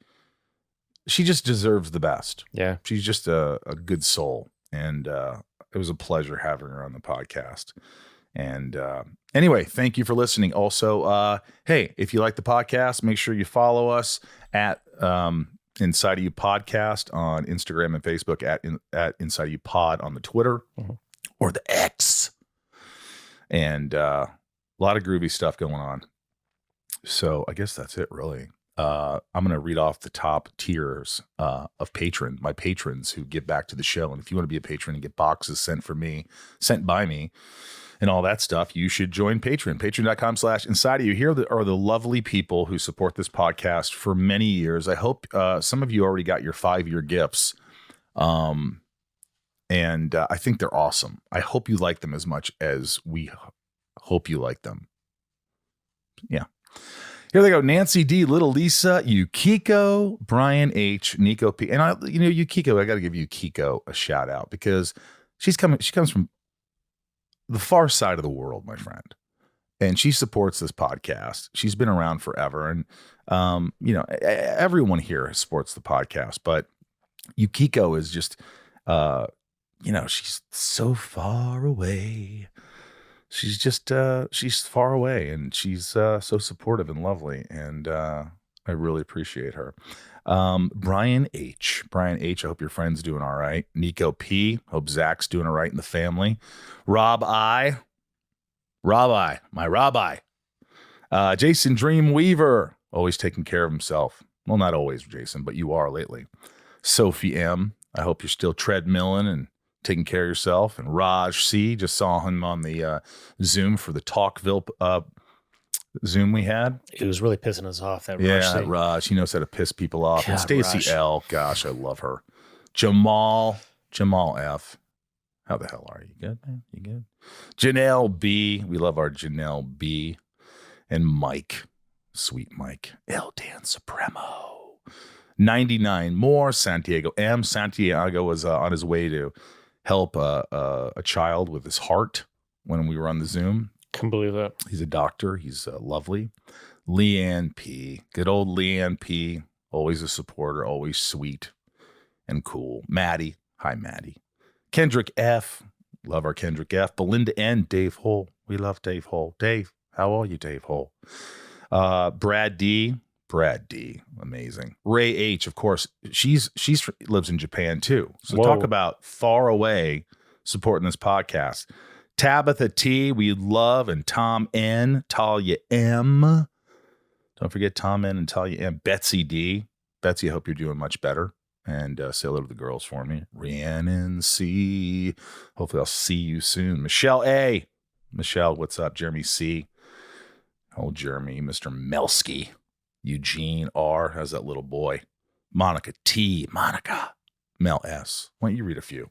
just deserves the best. Yeah. She's just a good soul. And it was a pleasure having her on the podcast. And anyway, thank you for listening. Also, hey, if you like the podcast, make sure you follow us at Inside of You Podcast on Instagram and Facebook, at Inside of You Pod on the Twitter or the X. And a lot of groovy stuff going on. So I guess that's it, really. I'm going to read off the top tiers of my patrons who give back to the show. And if you want to be a patron and get boxes sent by me, and all that stuff, you should join Patreon. Patreon.com/inside of you. Here are the lovely people who support this podcast for many years. I hope some of you already got your 5-year gifts. And I think they're awesome. I hope you like them as much as we hope you like them. Yeah. Here they go. Nancy D, Little Lisa, Yukiko, Brian H, Niko P. And Yukiko, I got to give Yukiko a shout out because she comes from the far side of the world, my friend. And she supports this podcast. She's been around forever. And, everyone here supports the podcast. But Yukiko is just, she's so far away. She's just, she's far away. And she's so supportive and lovely. And I really appreciate her. Brian H. I hope your friend's doing all right. Niko P. Hope Zach's doing all right in the family. Rob I. My Rabbi. Jason Dreamweaver. Always taking care of himself. Well, not always, Jason, but you are lately. Sophie M. I hope you're still treadmilling and taking care of yourself. And Raj C. Just saw him on the Zoom for the Talkville Zoom we had. It was really pissing us off. That Yeah, Raj. He knows how to piss people off. God, And Stacey Raj. L. Gosh, I love her. Jamal F. How the hell are you? Good, man? You good? Janelle B. We love our Janelle B. And Mike. Sweet Mike. El Dan Supremo. 99 more. Santiago M. Santiago was on his way to help a child with his heart when we were on the Zoom. Can believe that. He's a doctor. He's lovely. Leanne P. Good old Leanne P. Always a supporter. Always sweet and cool. Maddie. Hi, Maddie. Kendrick F. Love our Kendrick F. Belinda N. Dave Hole. We love Dave Hole. Dave, how are you, Dave Hole? Brad D. Brad D. Amazing. Ray H. Of course, she's lives in Japan too. So talk about far away supporting this podcast. Tabitha T. We love, and Tom N. Talia M. Don't forget Tom N. and Talia M. Betsy D. Betsy, I hope you're doing much better. And say hello to the girls for me. Rhiannon C. Hopefully I'll see you soon. Michelle A. Michelle, what's up? Jeremy C. Oh, Jeremy. Mr. Melsky. Eugene R. How's that little boy? Monica T. Monica. Mel S. Why don't you read a few?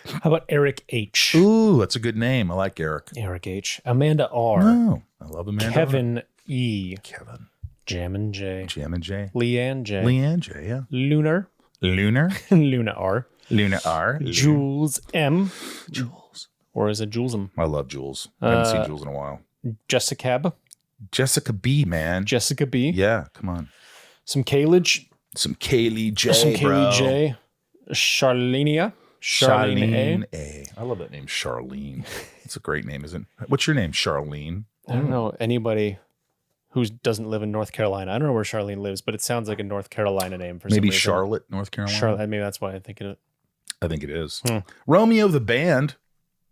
How about Eric H? Ooh, that's a good name. I like Eric. Eric H. Amanda R. Oh, I love Amanda. Kevin E. Kevin. Jammin' J. Jammin' J. Leanne J. Leanne J, yeah. Lunar. Lunar. Luna R. Luna R. Jules M. Jules. Or is it Jules M? I love Jules. I haven't seen Jules in a while. Jessica. Jessica B, man. Jessica B. Yeah, come on. Some Kaylee. Some Kaylee J, Some bro. Kaylee J. Charlenia. Charlene A. I love that name, Charlene. It's a great name, isn't it? What's your name, Charlene? I don't know anybody who doesn't live in North Carolina. I don't know where Charlene lives, but it sounds like a North Carolina name for some Maybe reason. Charlotte, North Carolina. Charlotte. Maybe that's why I think it. I think it is. Romeo the band.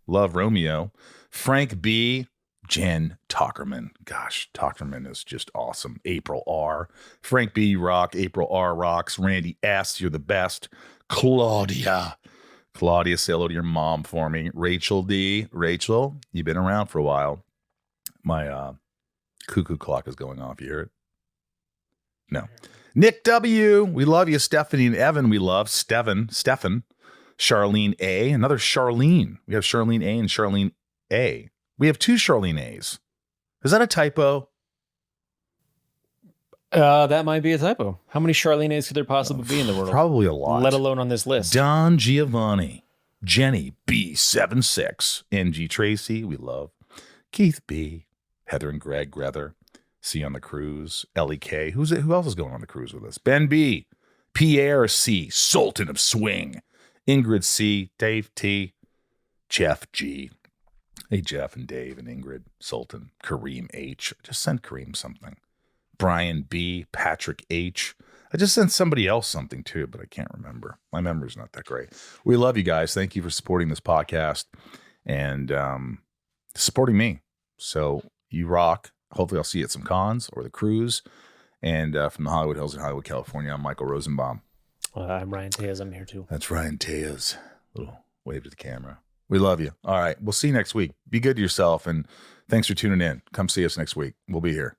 Love Romeo. Frank B. Jen Talkerman. Gosh, Talkerman is just awesome. April R. Frank B. Rock. April R. Rocks. Randy S. You're the best. Claudia. Claudia, say hello to your mom for me. Rachel D. Rachel, you've been around for a while. My cuckoo clock is going off. You hear it? No. Nick W. We love you. Stephanie and Evan, we love. Stefan. Charlene A. Another Charlene. We have Charlene A. and Charlene A. We have two Charlene A's. Is that a typo? That might be a typo. How many Charlene A's could there possibly be in the world? Probably a lot. Let alone on this list. Don Giovanni. Jenny B76. NG Tracy, we love. Keith B. Heather and Greg Grether. C on the cruise. Ellie K. Who else is going on the cruise with us? Ben B. Pierre C. Sultan of Swing. Ingrid C. Dave T. Jeff G. Hey, Jeff and Dave and Ingrid. Sultan. Kareem H. Just send Kareem something. Brian B. Patrick H. I just sent somebody else something too, but I can't remember. My memory's not that great. We love you guys. Thank you for supporting this podcast and supporting me. So you rock. Hopefully I'll see you at some cons or the cruise. And from the Hollywood Hills in Hollywood, California, I'm Michael Rosenbaum. I'm Ryan Tejas. I'm here too. That's Ryan Tejas. Little wave to the camera. We love you. All right. We'll see you next week. Be good to yourself. And thanks for tuning in. Come see us next week. We'll be here.